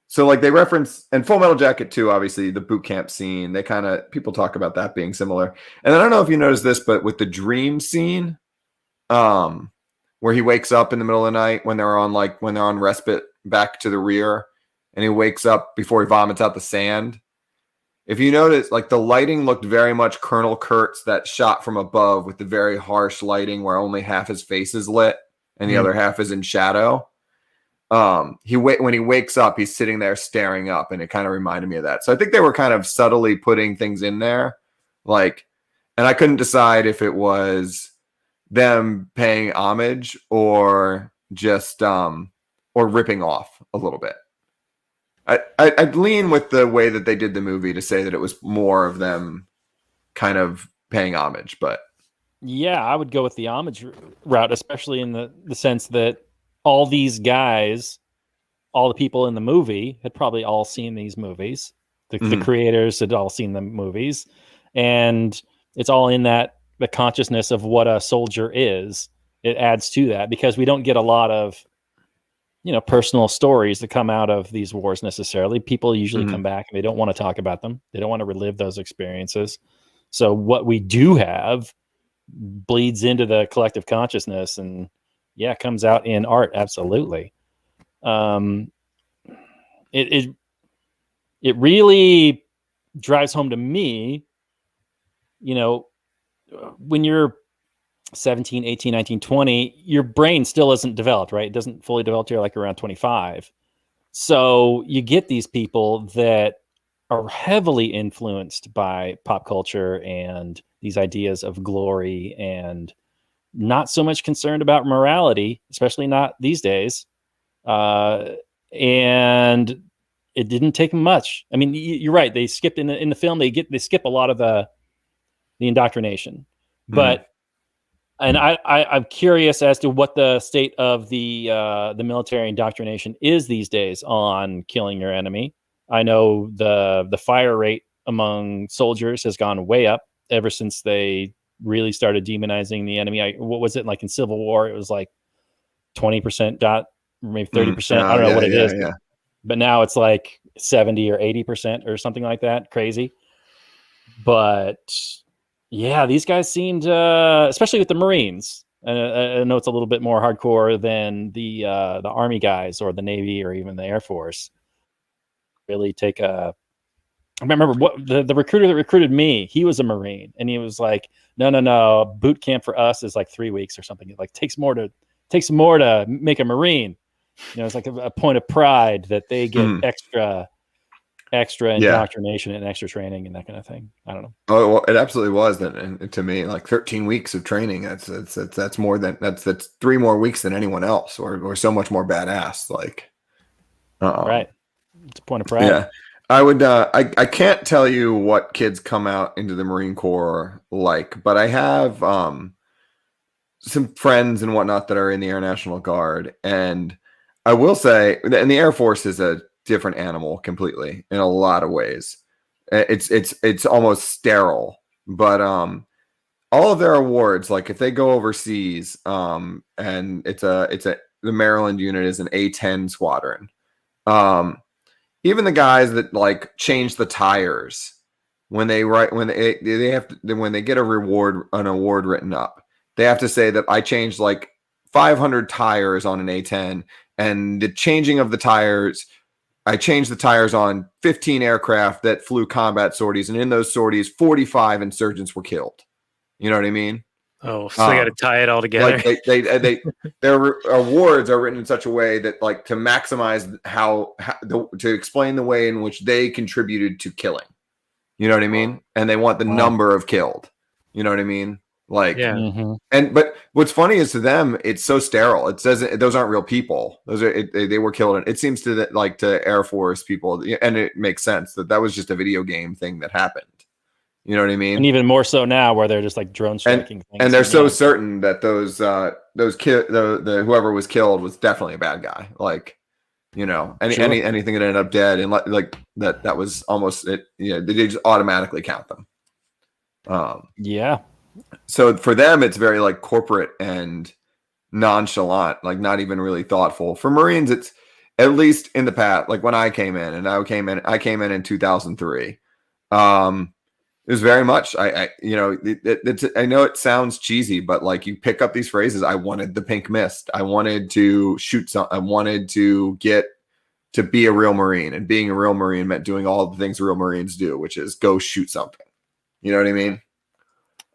So like they reference, and Full Metal Jacket 2, obviously the boot camp scene, people talk about that being similar. And I don't know if you noticed this, but with the dream scene, where he wakes up in the middle of the night when they're on respite back to the rear, and he wakes up before he vomits out the sand. If you notice, like the lighting looked very much Colonel Kurtz, that shot from above with the very harsh lighting where only half his face is lit and the other half is in shadow. When he wakes up, he's sitting there staring up, and it kind of reminded me of that. So I think they were kind of subtly putting things in there, like, and I couldn't decide if it was them paying homage or just or ripping off a little bit. I'd lean with the way that they did the movie to say that it was more of them kind of paying homage, but yeah, I would go with the homage route, especially in the sense that all these guys, all the people in the movie had probably all seen these movies. The creators had all seen the movies, and it's all in the consciousness of what a soldier is. It adds to that, because we don't get a lot of, personal stories that come out of these wars necessarily. People usually come back and they don't want to talk about them. They don't want to relive those experiences. So what we do have bleeds into the collective consciousness, and comes out in art. Absolutely. It really drives home to me, when you're 17, 18, 19, 20, your brain still isn't developed, right? It doesn't fully develop till like around 25. So you get these people that are heavily influenced by pop culture and these ideas of glory, and not so much concerned about morality, especially not these days. And it didn't take much. I mean, you're right. They skipped in the film. They skip a lot of the indoctrination, but and I'm curious as to what the state of the military indoctrination is these days on killing your enemy. I know the fire rate among soldiers has gone way up ever since they really started demonizing the enemy. What was it like in Civil War? It was like 20% maybe 30%. I don't know what it is. Yeah. But now it's like 70 or 80% or something like that. Crazy. But yeah, these guys seemed, especially with the Marines, And I know it's a little bit more hardcore than the Army guys or the Navy or even the Air Force. Really take a. I remember what the recruiter that recruited me. He was a Marine, and he was like, "No. Boot camp for us is like 3 weeks or something. It like takes more to make a Marine. You know, it's like a point of pride that they get extra indoctrination and extra training and that kind of thing. I don't know. Oh, well, it absolutely was. And to me, like 13 weeks of training, that's more than that's 3 more weeks than anyone else, or so much more badass. Like, right. It's a point of pride. Yeah, I would. I can't tell you what kids come out into the Marine Corps like, but I have some friends and whatnot that are in the Air National Guard, and I will say, and the Air Force is a different animal completely in a lot of ways. It's almost sterile, but all of their awards, like if they go overseas, and the Maryland unit is an A-10 squadron. Even the guys that like change the tires when they get an award written up, they have to say that I changed like 500 tires on an A-10, and the changing of the tires, I changed the tires on 15 aircraft that flew combat sorties, and in those sorties, 45 insurgents were killed. You know what I mean? Oh, so they got to tie it all together. Like their awards are written in such a way that, like, to maximize to explain the way in which they contributed to killing. You know what I mean? And they want the number of killed. You know what I mean? Like, yeah. But what's funny is, to them, it's so sterile. It says those aren't real people. They were killed. It seems to Air Force people, and it makes sense that was just a video game thing that happened. You know what I mean? And even more so now, where they're just like drone striking things. And they're so certain that whoever was killed was definitely a bad guy. Like, you know, anything that ended up dead, and like that was almost it. Yeah, they just automatically count them. Yeah. So for them, it's very like corporate and nonchalant, like not even really thoughtful. For Marines, it's, at least in the past, like when I came in, in 2003. It was very much, I know it sounds cheesy, but like, you pick up these phrases. I wanted the pink mist. I wanted to shoot some. I wanted to get to be a real Marine, and being a real Marine meant doing all the things real Marines do, which is go shoot something. You know what I mean?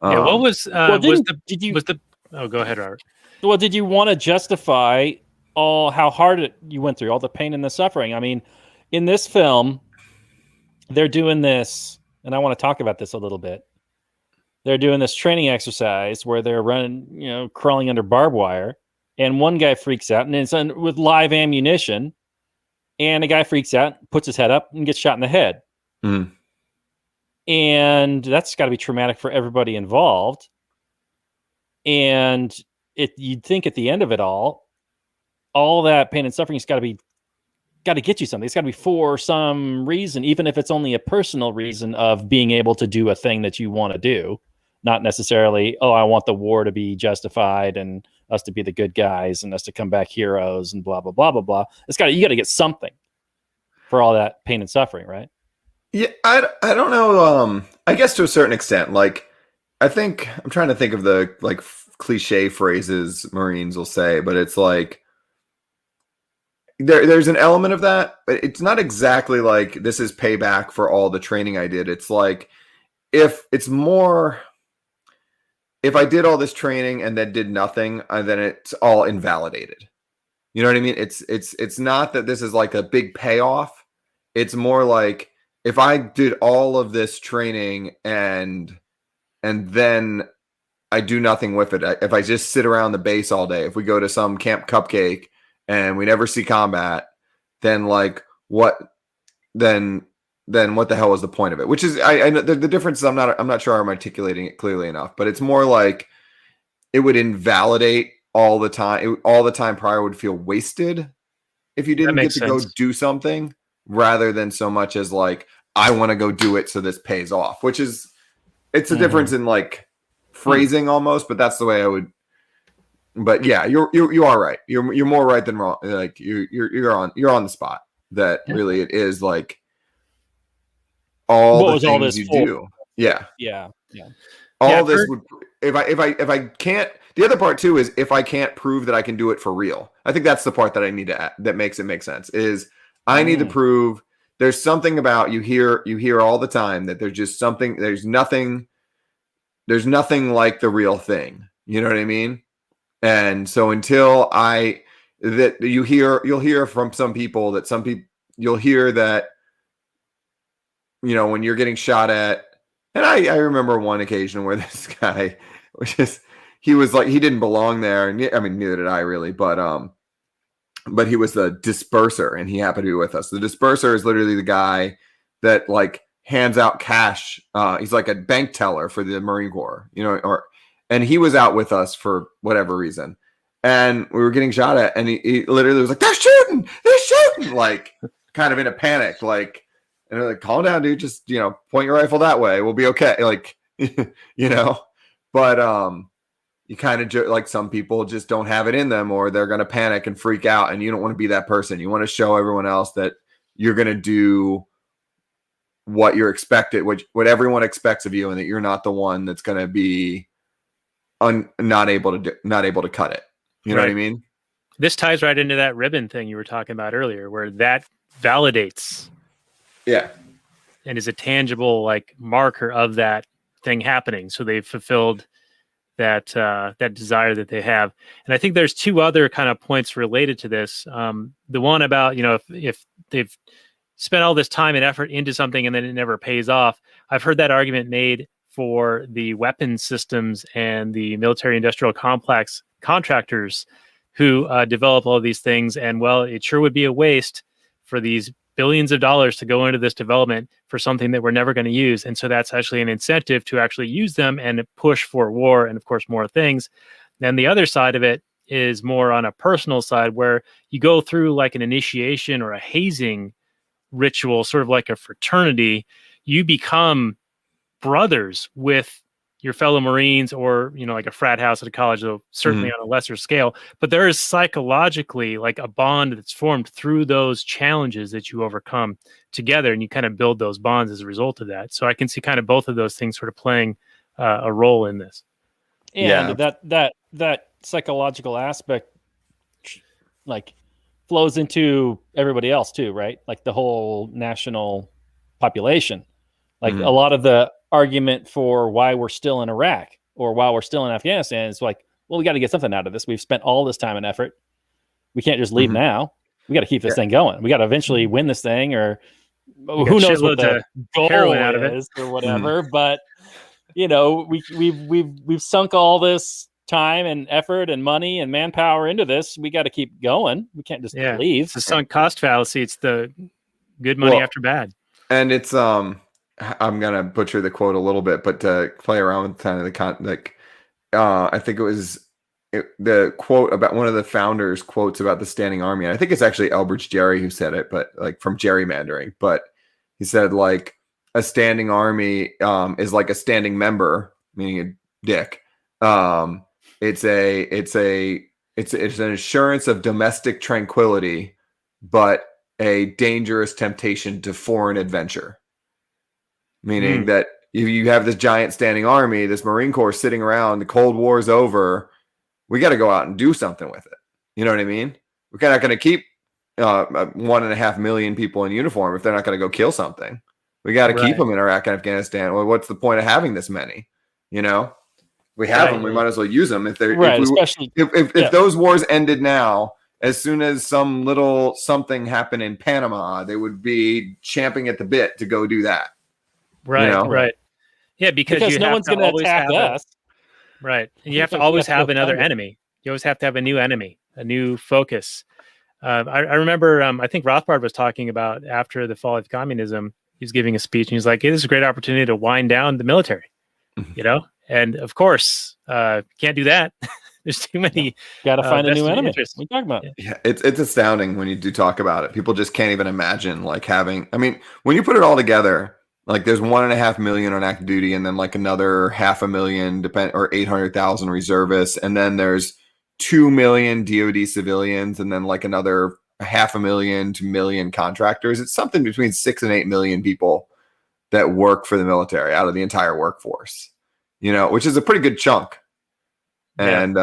Yeah. What was oh, go ahead, Robert. Well, did you want to justify how hard you went through, all the pain and the suffering? I mean, in this film, they're doing this, and I want to talk about this a little bit. They're doing this training exercise where they're running, crawling under barbed wire, and one guy freaks out, and it's with live ammunition, and a guy freaks out, puts his head up, and gets shot in the head. Mm. And that's got to be traumatic for everybody involved. And you'd think at the end of it all that pain and suffering has got to get you something. It's got to be for some reason, even if it's only a personal reason of being able to do a thing that you want to do, not necessarily, I want the war to be justified and us to be the good guys and us to come back heroes and blah, blah, blah, blah, blah. You got to get something for all that pain and suffering, right? Yeah, I don't know. I guess to a certain extent, like, I think I'm trying to think of the like cliche phrases Marines will say, but it's like there's an element of that, but it's not exactly like this is payback for all the training I did. It's like, if I did all this training and then did nothing, then it's all invalidated. You know what I mean? It's not that this is like a big payoff. It's more like, if I did all of this training and then I do nothing with it, if I just sit around the base all day, if we go to some Camp Cupcake and we never see combat, then like what the hell was the point of it? Which is, I know the difference is, I'm not sure I'm articulating it clearly enough, but it's more like it would invalidate all the time. All the time prior would feel wasted if you didn't get to go do something, rather than so much as like, I want to go do it so this pays off, which is, it's a difference in like phrasing almost, but that's the way I would. But yeah, you are right. You're more right than wrong. Like you're on the spot. That really, it is like all the things you do. Yeah. all this would, if I can't, the other part too is if I can't prove that I can do it for real. I think that's the part that I need to add, that makes it make sense, is I need to prove there's something about, you hear all the time that there's just something, there's nothing like the real thing. You know what I mean? And so until you'll hear from some people that you'll hear that, you know, when you're getting shot at, and I remember one occasion where this guy, he was like, he didn't belong there. And I mean, neither did I really, but he was the disperser and he happened to be with us. The disperser is literally the guy that like hands out cash. He's like a bank teller for the Marine Corps, you know, and he was out with us for whatever reason. And we were getting shot at, and he literally was like, they're shooting, like kind of in a panic, like, and they're like, calm down, dude, just, you know, point your rifle that way, we'll be okay. Like, you know, but you kind of like, some people just don't have it in them, or they're going to panic and freak out, and you don't want to be that person. You want to show everyone else that you're going to do what you're expected, what everyone expects of you, and that you're not the one that's going to be not able to cut it. You know what I mean? This ties right into that ribbon thing you were talking about earlier, where that validates. Yeah. And is a tangible like marker of that thing happening. So they've fulfilled that desire that they have. And I think there's two other kind of points related to this. The one about, you know, if they've spent all this time and effort into something and then it never pays off. I've heard that argument made for the weapon systems and the military industrial complex contractors who develop all of these things. And well, it sure would be a waste for these billions of dollars to go into this development for something that we're never going to use. And so that's actually an incentive to actually use them and push for war and, of course, more things. Then the other side of it is more on a personal side, where you go through like an initiation or a hazing ritual, sort of like a fraternity. You become brothers with your fellow Marines, or, you know, like a frat house at a college, though certainly on a lesser scale. But there is psychologically like a bond that's formed through those challenges that you overcome together, and you kind of build those bonds as a result of that. So I can see kind of both of those things sort of playing a role in this. And that psychological aspect like flows into everybody else too, right? Like the whole national population. Like a lot of the argument for why we're still in Iraq or why we're still in Afghanistan is like, well, we got to get something out of this. We've spent all this time and effort. We can't just leave now. We got to keep this thing going. We got to eventually win this thing, or who knows what the goal out of it is or whatever. But you know, we've sunk all this time and effort and money and manpower into this. We got to keep going. We can't just leave. It's a sunk cost fallacy. It's the good money after bad. And it's I'm gonna butcher the quote a little bit, but to play around with kind of the I think it was the quote about one of the founders quotes about the standing army. And I think it's actually Elbridge Gerry who said it, but like from gerrymandering. But he said like a standing army is like a standing member, meaning a dick. It's an assurance of domestic tranquility, but a dangerous temptation to foreign adventure. Meaning that if you have this giant standing army, this Marine Corps sitting around, the Cold War is over, we got to go out and do something with it. You know what I mean? We're not going to keep 1.5 million people in uniform if they're not going to go kill something. We got to keep them in Iraq and Afghanistan. Well, what's the point of having this many? You know, we have them. We might as well use them. If they're if those wars ended now, as soon as some little something happened in Panama, they would be champing at the bit to go do that. Right, you know? Right. Yeah, because no one's going to attack us. Right. And you have to always have another enemy. You always have to have a new enemy, a new focus. I remember, I think Rothbard was talking about after the fall of communism, he was giving a speech and he's like, hey, this is a great opportunity to wind down the military, you know? And of course, can't do that. There's too many. Got to find a new enemy. What are you talking about? Yeah, it's astounding when you do talk about it. People just can't even imagine like having, I mean, when you put it all together, like there's 1.5 million on active duty, and then like another 500,000 or 800,000 reservists, and then there's 2 million DoD civilians, and then like another 500,000 to 1 million contractors. It's something between 6 and 8 million people that work for the military out of the entire workforce. which is a pretty good chunk. And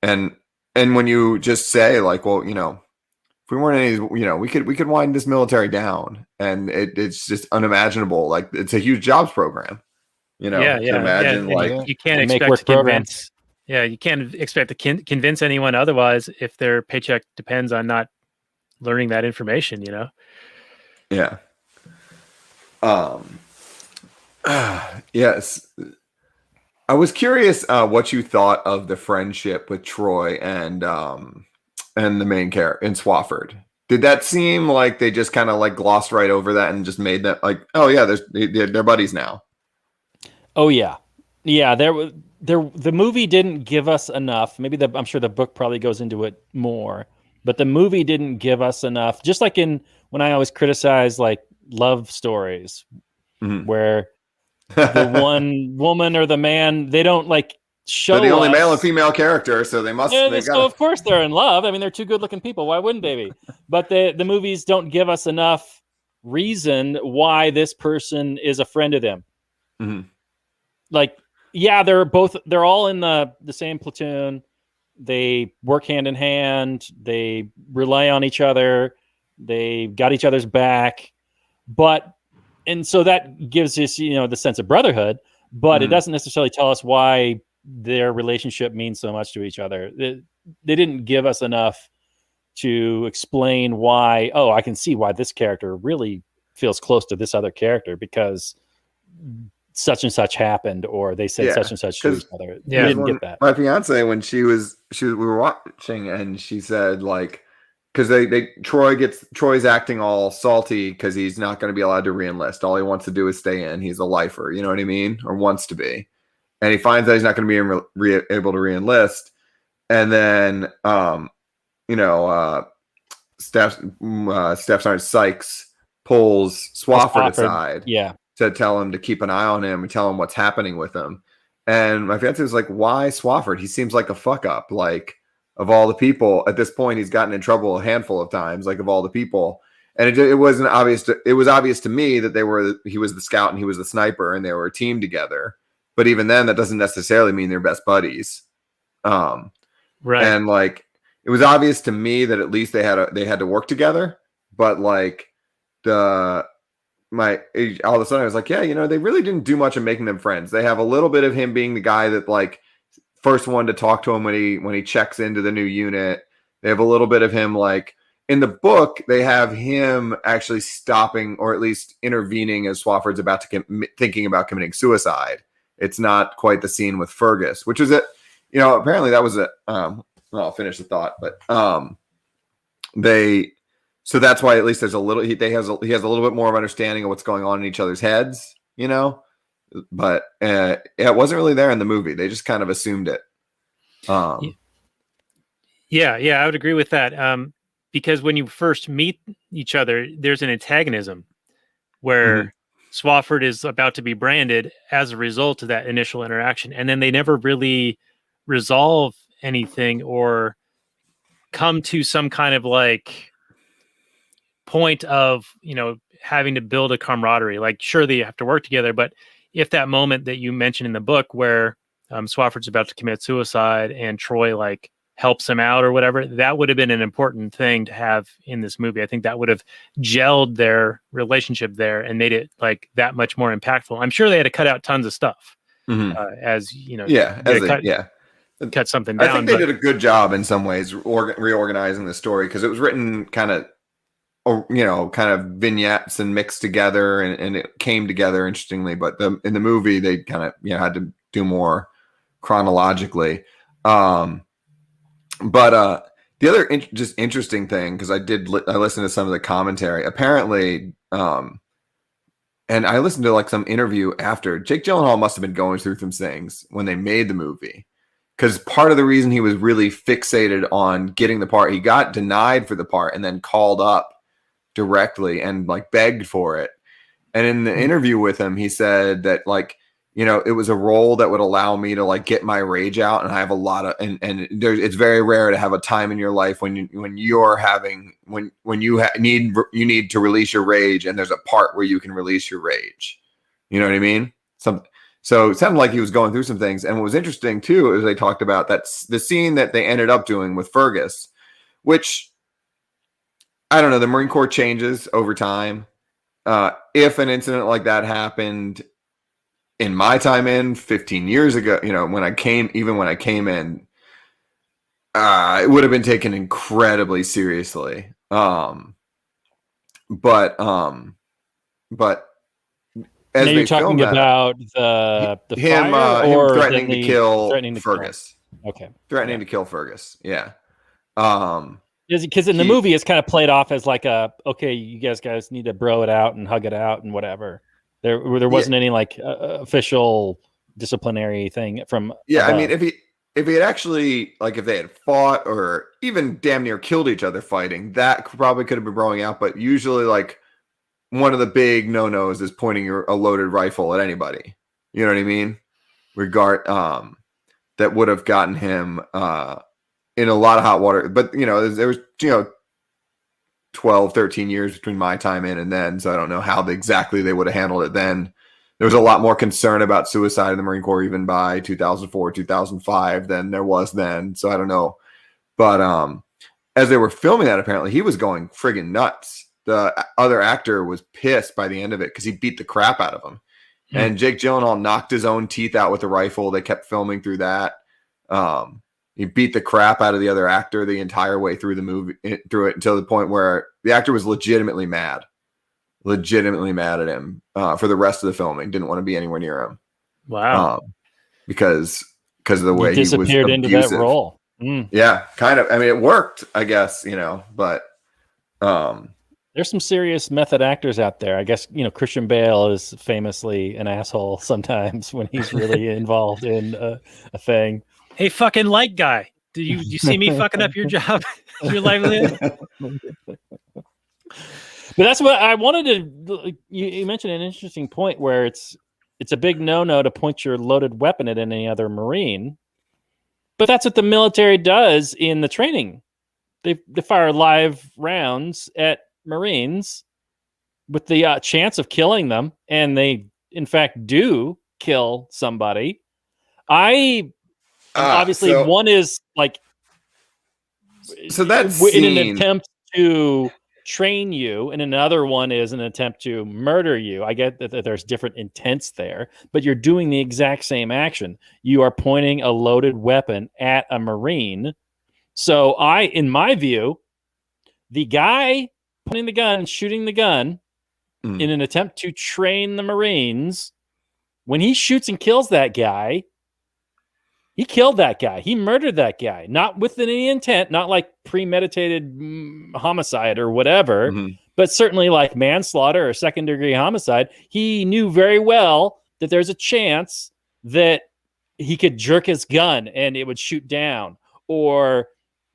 and when you just say like, well, if we weren't any, we could wind this military down, and it's just unimaginable. Like, it's a huge jobs program. To imagine you can't expect to convince. Yeah, you can't expect to convince anyone otherwise if their paycheck depends on not learning that information. Yeah. Yes. I was curious what you thought of the friendship with Troy and the main character in Swofford. Did that seem like they just kind of like glossed right over that and just made that like, oh yeah, they're buddies now? Oh yeah. The movie didn't give us enough. Maybe I'm sure the book probably goes into it more, but the movie didn't give us enough. Just like when I always criticize like love stories, where the one woman or the man, they don't like show. They're the only us. male and female character, so they must. Yeah, so of course they're in love. I mean, they're two good-looking people. Why wouldn't they be? But the movies don't give us enough reason why this person is a friend of them. Like, yeah, they're all in the same platoon. They work hand in hand. They rely on each other. They got each other's back. And so that gives us, the sense of brotherhood, but it doesn't necessarily tell us why their relationship means so much to each other. They didn't give us enough to explain why, I can see why this character really feels close to this other character because such and such happened, or they said such and such to each other. Yeah, we didn't get that. My fiance, when we were watching, and she said like, because Troy's acting all salty because he's not going to be allowed to re-enlist. All he wants to do is stay in. He's a lifer, you know what I mean, or wants to be, and he finds that he's not going to be able to re-enlist. And then, Staff Sgt. Sykes pulls Swofford aside, to tell him to keep an eye on him and tell him what's happening with him. And my fiance was like, "Why Swofford? He seems like a fuck up. Like, of all the people at this point, he's gotten in trouble a handful of times. Like, of all the people." And it wasn't obvious. It was obvious to me that he was the scout and he was the sniper, and they were a team together. But even then, that doesn't necessarily mean they're best buddies. Right. And like, it was obvious to me that at least they had to work together. But like all of a sudden I was like, yeah, they really didn't do much of making them friends. They have a little bit of him being the guy that like first one to talk to him when he checks into the new unit. They have a little bit of him like in the book. They have him actually stopping or at least intervening as Swofford's about to thinking about committing suicide. It's not quite the scene with Fergus, which is apparently that was I'll finish the thought, but so that's why at least there's a little, he has a little bit more of understanding of what's going on in each other's heads, but it wasn't really there in the movie. They just kind of assumed it. Yeah, I would agree with that. Because when you first meet each other, there's an antagonism where Swofford is about to be branded as a result of that initial interaction. And then they never really resolve anything or come to some kind of like point of, having to build a camaraderie. Like, sure, they have to work together, but if that moment that you mentioned in the book where Swofford's about to commit suicide and Troy like helps him out or whatever, that would have been an important thing to have in this movie. I think that would have gelled their relationship there and made it like that much more impactful. I'm sure they had to cut out tons of stuff cut something down. I think they did a good job in some ways reorganizing the story because it was written kind of vignettes and mixed together and it came together interestingly. But in the movie, they kind of had to do more chronologically. But the other just interesting thing, because I listened to some of the commentary. Apparently, and I listened to like some interview after. Jake Gyllenhaal must have been going through some things when they made the movie. Because part of the reason he was really fixated on getting the part, he got denied for the part and then called up directly and like begged for it. And in the interview with him, he said that like, it was a role that would allow me to like get my rage out. And I have a lot of, and it's very rare to have a time in your life when you need to release your rage. And there's a part where you can release your rage. You know what I mean? So it sounded like he was going through some things. And what was interesting too is they talked about that's the scene that they ended up doing with Fergus, which I don't know. The Marine Corps changes over time. If an incident like that happened in my time in 15 years ago, when I came in, it would have been taken incredibly seriously. But as now you're talking about the him fire him or threatening to kill Fergus. Okay, Threatening to kill Fergus. Yeah. Because in the movie it's kind of played off as like okay, you guys need to bro it out and hug it out and whatever. There wasn't any like official disciplinary thing from above. I mean, if he had actually, like, if they had fought or even damn near killed each other fighting, that probably could have been broing out. But usually, like, one of the big no-nos is pointing a loaded rifle at anybody. You know what I mean? That would have gotten him in a lot of hot water. But, there was, 12, 13 years between my time in and then. So I don't know how exactly they would have handled it then. There was a lot more concern about suicide in the Marine Corps even by 2004, 2005 than there was then. So I don't know. But as they were filming that, apparently he was going friggin' nuts. The other actor was pissed by the end of it because he beat the crap out of him. Mm. And Jake Gyllenhaal knocked his own teeth out with a rifle. They kept filming through that. He beat the crap out of the other actor the entire way through the movie, through it until the point where the actor was legitimately mad at him for the rest of the filming. Didn't want to be anywhere near him. Wow. Because of the way he disappeared into that role. Mm. Yeah, kind of. I mean, it worked, I guess, but there's some serious method actors out there. I guess, Christian Bale is famously an asshole sometimes when he's really involved in a thing. Hey, fucking light guy. Do you see me fucking up your job, your livelihood? But that's what I wanted to. You mentioned an interesting point where it's a big no-no to point your loaded weapon at any other Marine, but that's what the military does in the training. They fire live rounds at Marines with the chance of killing them, and they in fact do kill somebody. Obviously, one is like so that's in an attempt to train you, and another one is an attempt to murder you. I get that there's different intents there, but you're doing the exact same action. You are pointing a loaded weapon at a Marine. So in my view, the guy pointing the gun and shooting the gun in an attempt to train the Marines, when he shoots and kills that guy, he killed that guy. He murdered that guy, not with any intent, not like premeditated homicide or whatever, but certainly like manslaughter or second-degree homicide. He knew very well that there's a chance that he could jerk his gun and it would shoot down, or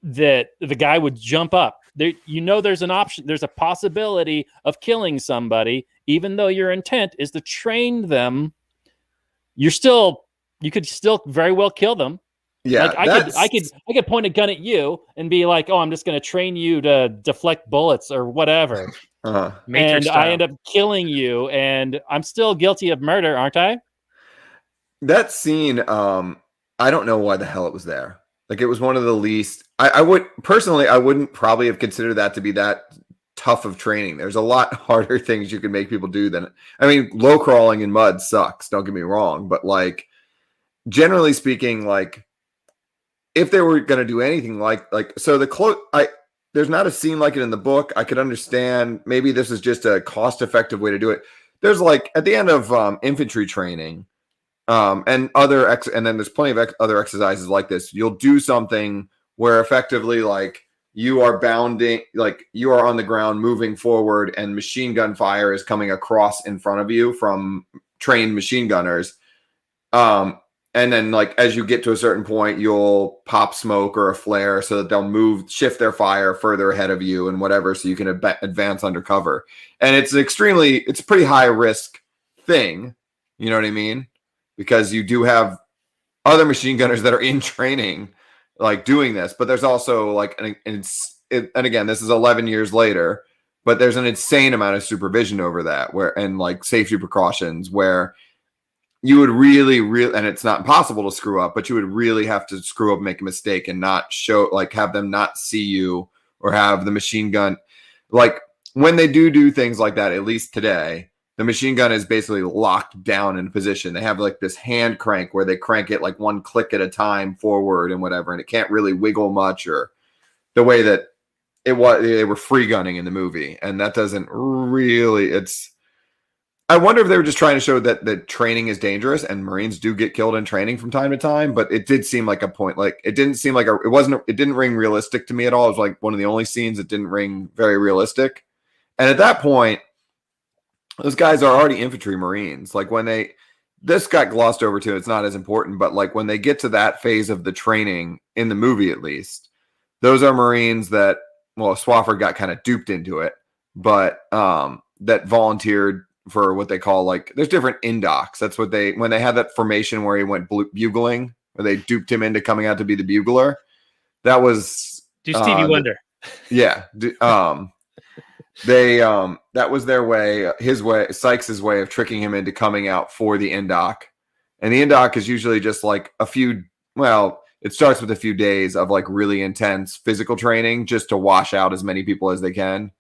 that the guy would jump up. There's an option. There's a possibility of killing somebody, even though your intent is to train them. You could still very well kill them. Yeah, like I could point a gun at you and be like, "Oh, I'm just going to train you to deflect bullets or whatever," and I end up killing you, and I'm still guilty of murder, aren't I? That scene, I don't know why the hell it was there. Like, it was one of the least. I wouldn't probably have considered that to be that tough of training. There's a lot harder things you can make people do than. I mean, low crawling in mud sucks. Don't get me wrong, but like. Generally speaking, like if they were going to do anything so there's not a scene like it in the book. I could understand maybe this is just a cost-effective way to do it. There's like at the end of infantry training, and then there's plenty of other exercises like this. You'll do something where effectively like you are bounding, like you are on the ground moving forward, and machine gun fire is coming across in front of you from trained machine gunners. And then, like, as you get to a certain point, you'll pop smoke or a flare so that they'll shift their fire further ahead of you and whatever, so you can advance undercover. And it's a pretty high risk thing. You know what I mean? Because you do have other machine gunners that are in training, like, doing this. But there's also, like, and again, this is 11 years later, but there's an insane amount of supervision over that and, like, safety precautions where you would really, and it's not impossible to screw up, but you would really have to screw up, make a mistake, and not show, like, have them not see you, or have the machine gun. Like, when they do things like that, at least today, the machine gun is basically locked down in position. They have like this hand crank where they crank it like one click at a time forward and whatever, and it can't really wiggle much, or the way that they were free gunning in the movie, and that doesn't really. I wonder if they were just trying to show that training is dangerous, and Marines do get killed in training from time to time. But it did seem like a point. Like, it didn't seem like it didn't ring realistic to me at all. It was like one of the only scenes that didn't ring very realistic. And at that point, those guys are already infantry Marines. Like, this got glossed over too. It's not as important, but like when they get to that phase of the training in the movie, at least, those are Marines that, well, Swofford got kind of duped into it, but that volunteered for what they call, like, there's different indocs. That's what when they had that formation where he went bugling, where they duped him into coming out to be the bugler. That was Stevie Wonder. Yeah. That was their way, Sykes' way of tricking him into coming out for the indoc. And the indoc is usually just like it starts with a few days of like really intense physical training just to wash out as many people as they can.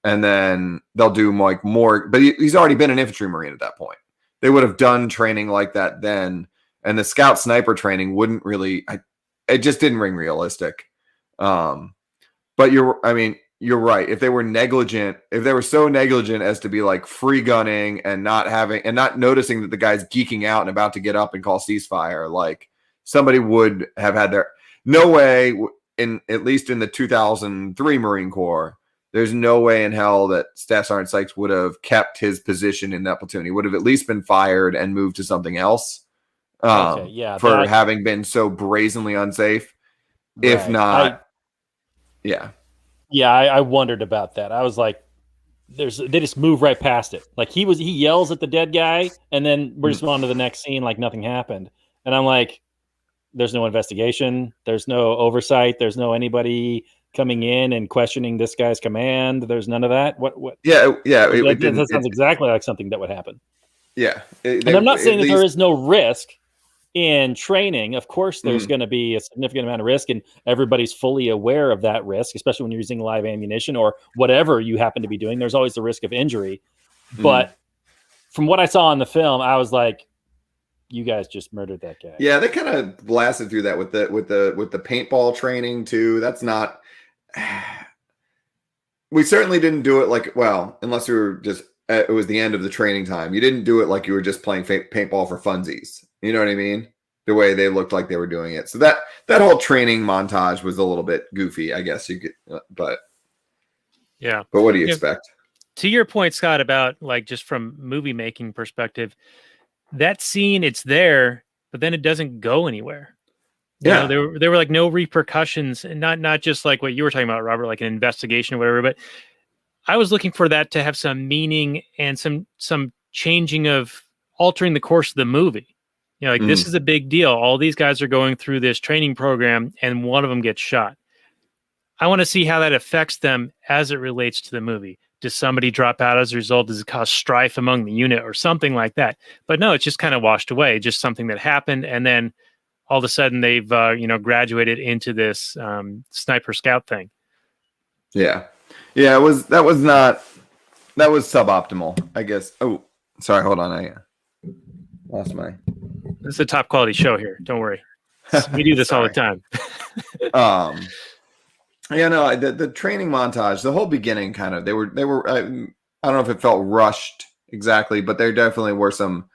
And then they'll do like more, but he's already been an infantry Marine at that point. They would have done training like that then. And the scout sniper training wouldn't really, it just didn't ring realistic. But you're right. If they were so negligent as to be like free gunning and not noticing that the guy's geeking out and about to get up and call ceasefire, like, somebody would have had no way at least in the 2003 Marine Corps, there's no way in hell that Staff Sgt. Sykes would have kept his position in that platoon. He would have at least been fired and moved to something else. For having been so brazenly unsafe. Right. If not, I wondered about that. I was like, they just move right past it. Like, he yells at the dead guy, and then we're just on to the next scene like nothing happened. And I'm like, there's no investigation, there's no oversight, there's no anybody coming in and questioning this guy's command. There's none of that. What? That sounds exactly like something that would happen. Yeah, and I'm not saying that there is no risk in training. Of course, there's going to be a significant amount of risk, and everybody's fully aware of that risk, especially when you're using live ammunition or whatever you happen to be doing. There's always the risk of injury. But from what I saw in the film, I was like, you guys just murdered that guy. Yeah, they kind of blasted through that with the paintball training too. That's not. We certainly didn't do it like, well, unless we were just. It was the end of the training time. You didn't do it like you were just playing paintball for funsies. You know what I mean? The way they looked like they were doing it. So that whole training montage was a little bit goofy, I guess you could. But yeah. But what do you expect? To your point, Scott, about like just from movie making perspective. That scene, it's there, but then it doesn't go anywhere. You know, there were like no repercussions, and not just like what you were talking about, Robert, like an investigation or whatever. But I was looking for that to have some meaning and some changing of altering the course of the movie. You know, like this is a big deal. All these guys are going through this training program, and one of them gets shot. I want to see how that affects them as it relates to the movie. Does somebody drop out as a result? Does it cause strife among the unit or something like that? But no, it's just kind of washed away. Just something that happened. And then all of a sudden they've, graduated into this sniper scout thing. Yeah. Yeah. That was suboptimal, I guess. Oh, sorry. Hold on. I lost my. This is a top quality show here. Don't worry. We do this all the time. Yeah, no, the training montage, the whole beginning kind of, they were, I don't know if it felt rushed exactly, but there definitely were some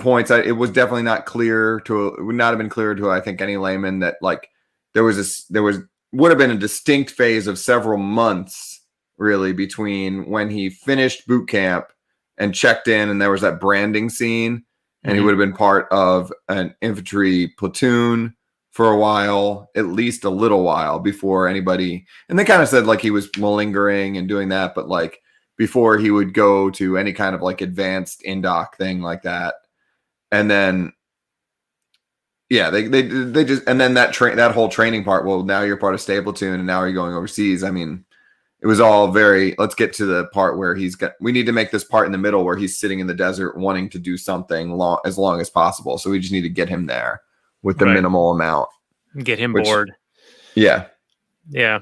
points. It was definitely not clear it would not have been clear to, I think, any layman that like would have been a distinct phase of several months really between when he finished boot camp and checked in, and there was that branding scene, and he would have been part of an infantry platoon for a while, at least a little while before anybody, and they kind of said like he was malingering and doing that, but like before he would go to any kind of like advanced indoc thing like that. And then, yeah, they just, and then that whole training part, well, now you're part of stay platoon and now you're going overseas. I mean, it was all very, let's get to the part where we need to make this part in the middle where he's sitting in the desert wanting to do something as long as possible. So we just need to get him there with the minimal amount. Get him bored. Yeah. Yeah.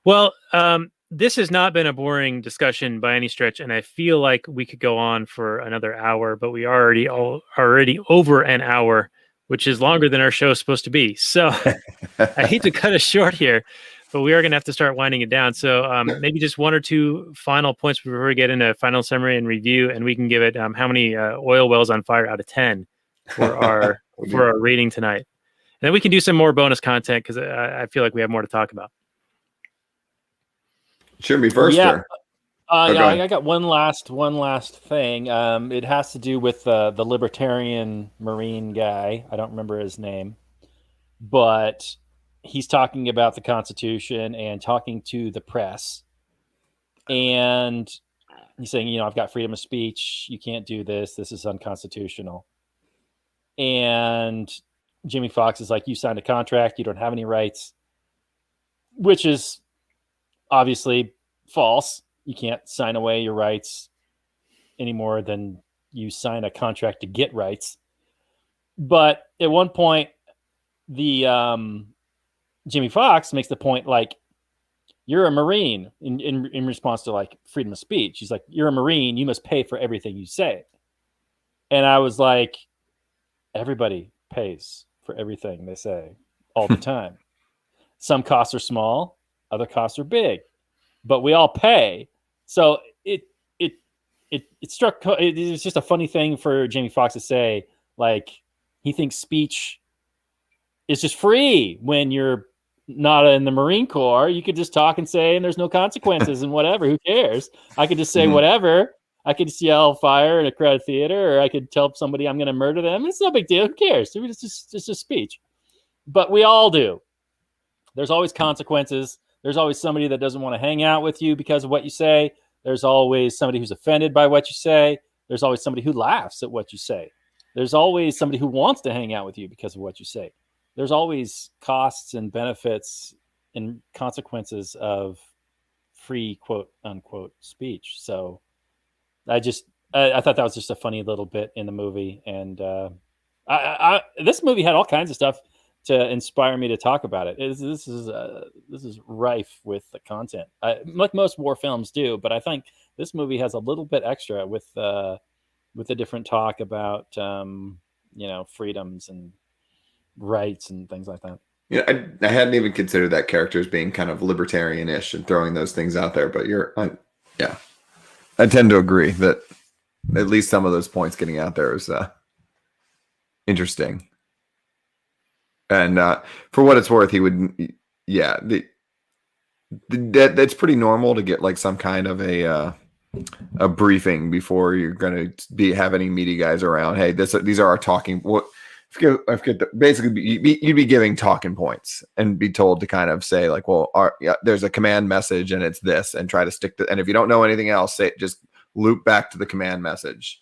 Well, this has not been a boring discussion by any stretch, and I feel like we could go on for another hour, but we are already over an hour, which is longer than our show is supposed to be. So I hate to cut it short here, but we are going to have to start winding it down. So maybe just one or two final points before we get into final summary and review, and we can give it how many oil wells on fire out of 10 for our rating tonight. And then we can do some more bonus content because I feel like we have more to talk about. Should be first. Yeah. I got one last thing. It has to do with the libertarian Marine guy. I don't remember his name, but he's talking about the Constitution and talking to the press. And he's saying, I've got freedom of speech. You can't do this. This is unconstitutional. And Jimmy Foxx is like, you signed a contract. You don't have any rights, which is obviously false. You can't sign away your rights any more than you sign a contract to get rights. But at one point, the Jimmy Foxx makes the point, like, you're a Marine in response to like freedom of speech. He's like, you're a Marine. You must pay for everything you say. And I was like, everybody pays for everything they say all the time. Some costs are small. Other costs are big, but we all pay. So it struck. It's just a funny thing for Jamie Foxx to say, like, he thinks speech is just free when you're not in the Marine Corps. You could just talk and say, and there's no consequences and whatever. Who cares? I could just say whatever. I could just yell fire in a crowded theater, or I could tell somebody I'm going to murder them. It's no big deal. Who cares? It's just speech. But we all do. There's always consequences. There's always somebody that doesn't want to hang out with you because of what you say. There's always somebody who's offended by what you say. There's always somebody who laughs at what you say. There's always somebody who wants to hang out with you because of what you say. There's always costs and benefits and consequences of free, quote unquote, speech. So I thought that was just a funny little bit in the movie. And this movie had all kinds of stuff to inspire me to talk about it. This is rife with the content, like most war films do. But I think this movie has a little bit extra with the different talk about freedoms and rights and things like that. Yeah, I hadn't even considered that character as being kind of libertarian-ish and throwing those things out there. But I tend to agree that at least some of those points getting out there is interesting. And for what it's worth, he would, that's pretty normal to get like some kind of a briefing before you're going to have any media guys around. Hey, these are our talking. I forget basically, you'd be giving talking points and be told to kind of say like, well, there's a command message and it's this, and try to stick to. And if you don't know anything else, just loop back to the command message.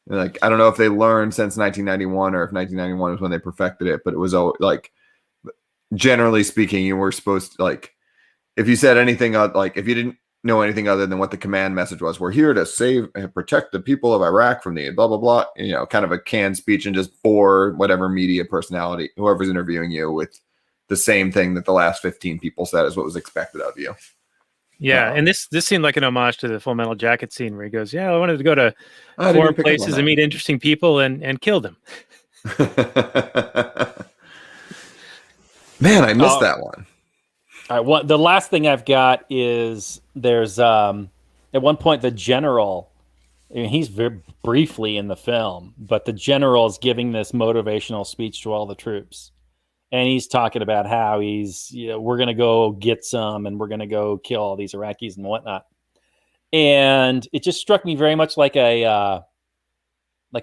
Like, I don't know if they learned since 1991 or if 1991 was when they perfected it, but it was like, generally speaking, you were supposed to, like, if you said anything, like if you didn't know anything other than what the command message was, we're here to save and protect the people of Iraq from the blah, blah, blah, kind of a canned speech, and just bore whatever media personality, whoever's interviewing you, with the same thing that the last 15 people said is what was expected of you. Yeah, and this seemed like an homage to the Full Metal Jacket scene where he goes, I wanted to go to foreign places and meet interesting people and kill them. Man, I missed that one. All right, the last thing I've got is there's at one point the general, he's very briefly in the film, but the general is giving this motivational speech to all the troops. And he's talking about how we're going to go get some and we're going to go kill all these Iraqis and whatnot. And it just struck me very much like a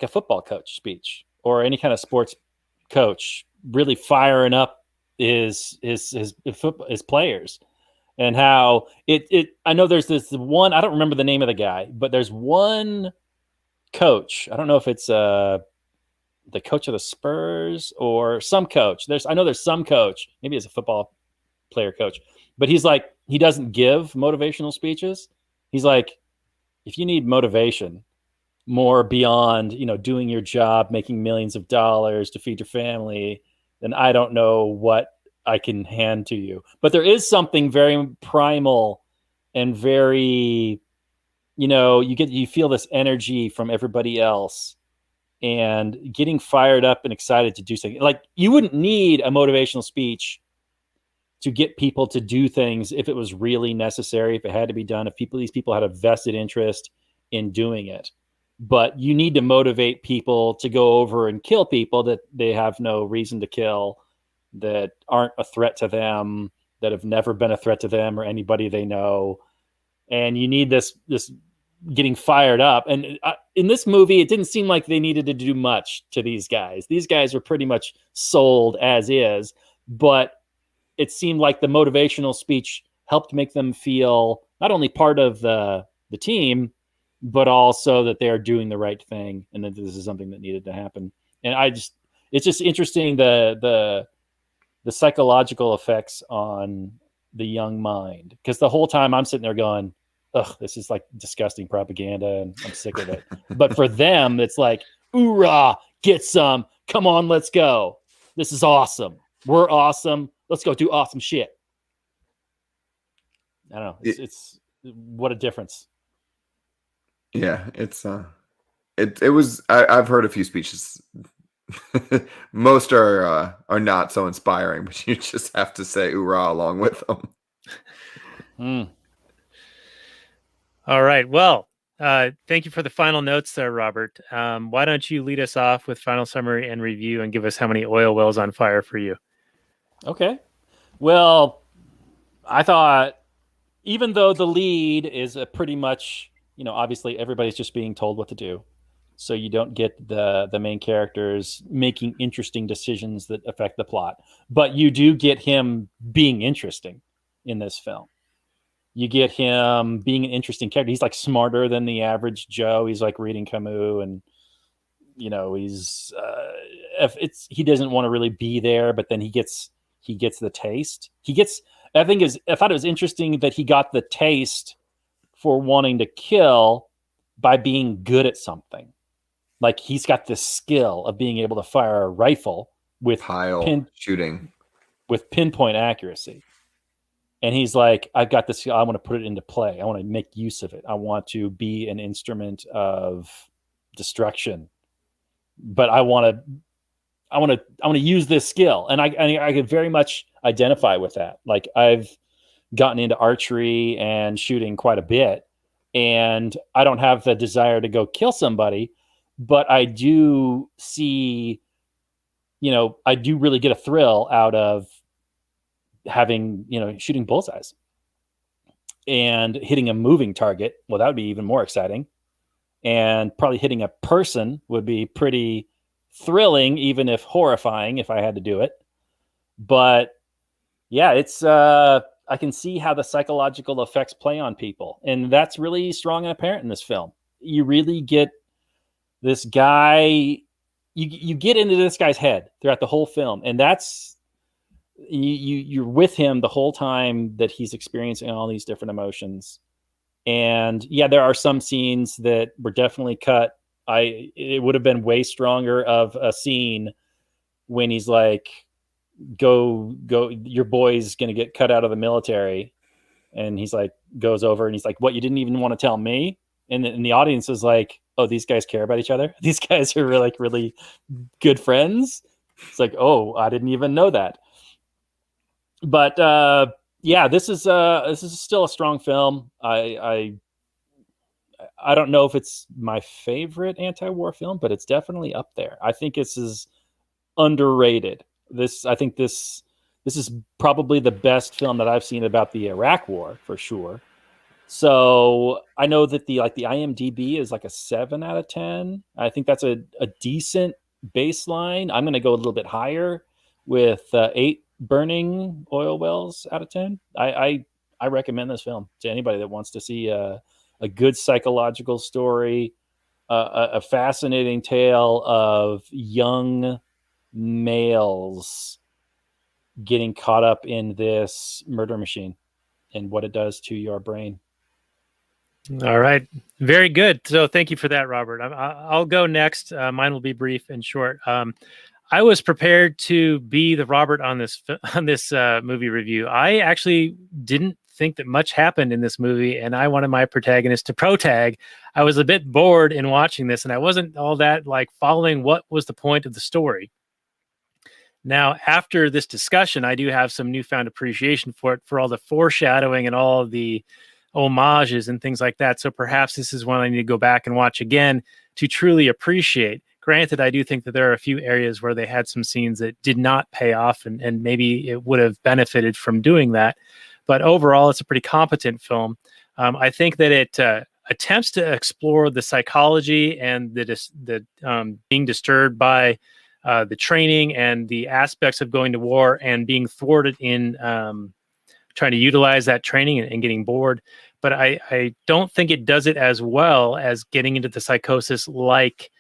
football coach speech or any kind of sports coach really firing up his players, and how I know there's this one, I don't remember the name of the guy, but there's one coach. I don't know if it's the coach of the Spurs or some coach. I know there's some coach, maybe it's a football player coach, But he's like, he doesn't give motivational speeches. He's like, if you need motivation more beyond, doing your job, making millions of dollars to feed your family, then I don't know what I can hand to you. But there is something very primal and very, you feel this energy from everybody else and getting fired up and excited to do something. Like, you wouldn't need a motivational speech to get people to do things if it was really necessary, if it had to be done, if these people had a vested interest in doing it. But you need to motivate people to go over and kill people that they have no reason to kill, that aren't a threat to them, that have never been a threat to them or anybody they know. And you need this getting fired up. And in this movie, it didn't seem like they needed to do much to these guys. These guys were pretty much sold as is, but it seemed like the motivational speech helped make them feel not only part of the team, but also that they're doing the right thing and that this is something that needed to happen. And it's just interesting the psychological effects on the young mind. Because the whole time I'm sitting there going, ugh, this is like disgusting propaganda and I'm sick of it. But for them, it's like, oorah, get some. Come on, let's go. This is awesome. We're awesome. Let's go do awesome shit. I don't know. It's what a difference. Yeah, it was. I've heard a few speeches. Most are not so inspiring, but you just have to say "oorah" along with them. All right. Well, thank you for the final notes there, Robert. Why don't you lead us off with final summary and review and give us how many oil wells on fire for you? Okay. Well, I thought, even though the lead is pretty much, obviously everybody's just being told what to do. So you don't get the main characters making interesting decisions that affect the plot. But you do get him being interesting in this film. You get him being an interesting character. He's like smarter than the average Joe. He's like reading Camus, and he's he doesn't want to really be there, but then he gets the taste. I thought it was interesting that he got the taste for wanting to kill by being good at something. Like, he's got this skill of being able to fire a rifle with shooting with pinpoint accuracy. And he's like, I've got this. I want to put it into play. I want to make use of it. I want to be an instrument of destruction. But I want to use this skill. And I could very much identify with that. Like, I've gotten into archery and shooting quite a bit, and I don't have the desire to go kill somebody, but I do see, I do really get a thrill out of having, shooting bullseyes and hitting a moving target. Well, that would be even more exciting. And probably hitting a person would be pretty thrilling, even if horrifying, if I had to do it. But yeah, it's, I can see how the psychological effects play on people. And that's really strong and apparent in this film. You really get this guy, you get into this guy's head throughout the whole film. And that's, you're with him the whole time that he's experiencing all these different emotions. And yeah, there are some scenes that were definitely cut. It would have been way stronger of a scene when he's like, go, your boy's going to get cut out of the military. And he's like, goes over and he's like, what, you didn't even want to tell me? And the audience is like, oh, these guys care about each other. These guys are really, really good friends. It's like, oh, I didn't even know that. But yeah, this is still a strong film. I don't know if it's my favorite anti-war film, but it's definitely up there. I think this is underrated. I think this is probably the best film that I've seen about the Iraq War, for sure. So I know that the IMDb is like a 7 out of 10. I think that's a decent baseline. I'm going to go a little bit higher with 8 burning oil wells out of 10. I recommend this film to anybody that wants to see a good psychological story, a fascinating tale of young males getting caught up in this murder machine. and what it does to your brain. All right. Very good. So thank you for that, Robert. I'll go next. Mine will be brief and short. I was prepared to be the Robert on this movie review. I actually didn't think that much happened in this movie, and I wanted my protagonist to protag. I was a bit bored in watching this, and I wasn't all that like following what was the point of the story. Now, after this discussion, I do have some newfound appreciation for it, for all the foreshadowing and all of the homages and things like that. So perhaps this is one I need to go back and watch again to truly appreciate. Granted, I do think that there are a few areas where they had some scenes that did not pay off, and maybe it would have benefited from doing that. But overall, it's a pretty competent film. I think that it attempts to explore the psychology and the being disturbed by the training and the aspects of going to war and being thwarted in trying to utilize that training and getting bored. But I don't think it does it as well as getting into the psychosis like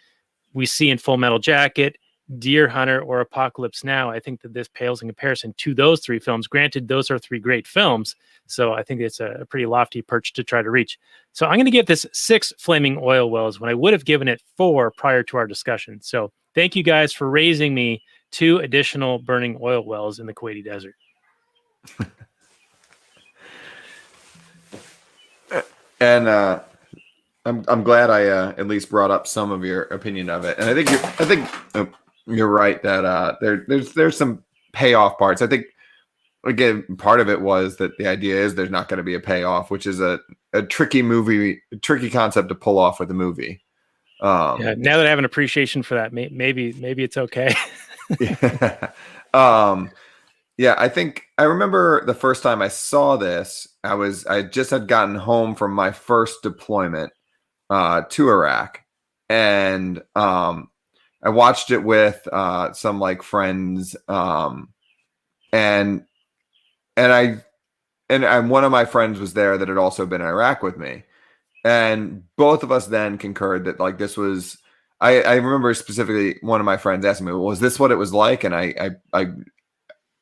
we see in Full Metal Jacket, Deer Hunter, or Apocalypse Now. I think that this pales in comparison to those three films. Granted, those are three great films, so I think it's a pretty lofty perch to try to reach. So I'm going to give this 6 flaming oil wells when I would have given it 4 prior to our discussion. So thank you guys for raising me 2 additional burning oil wells in the Kuwaiti Desert. And I'm glad I at least brought up some of your opinion of it, and I think you're right that there's some payoff parts. I think again part of it was that the idea is there's not going to be a payoff, which is a tricky concept to pull off with a movie. Yeah, now that I have an appreciation for that, maybe it's okay. Yeah, I think I remember the first time I saw this, I just had gotten home from my first deployment to Iraq, and I watched it with some like friends, and one of my friends was there that had also been in Iraq with me, and both of us then concurred that like this was. I remember specifically one of my friends asking me, "Was this what it was like?" And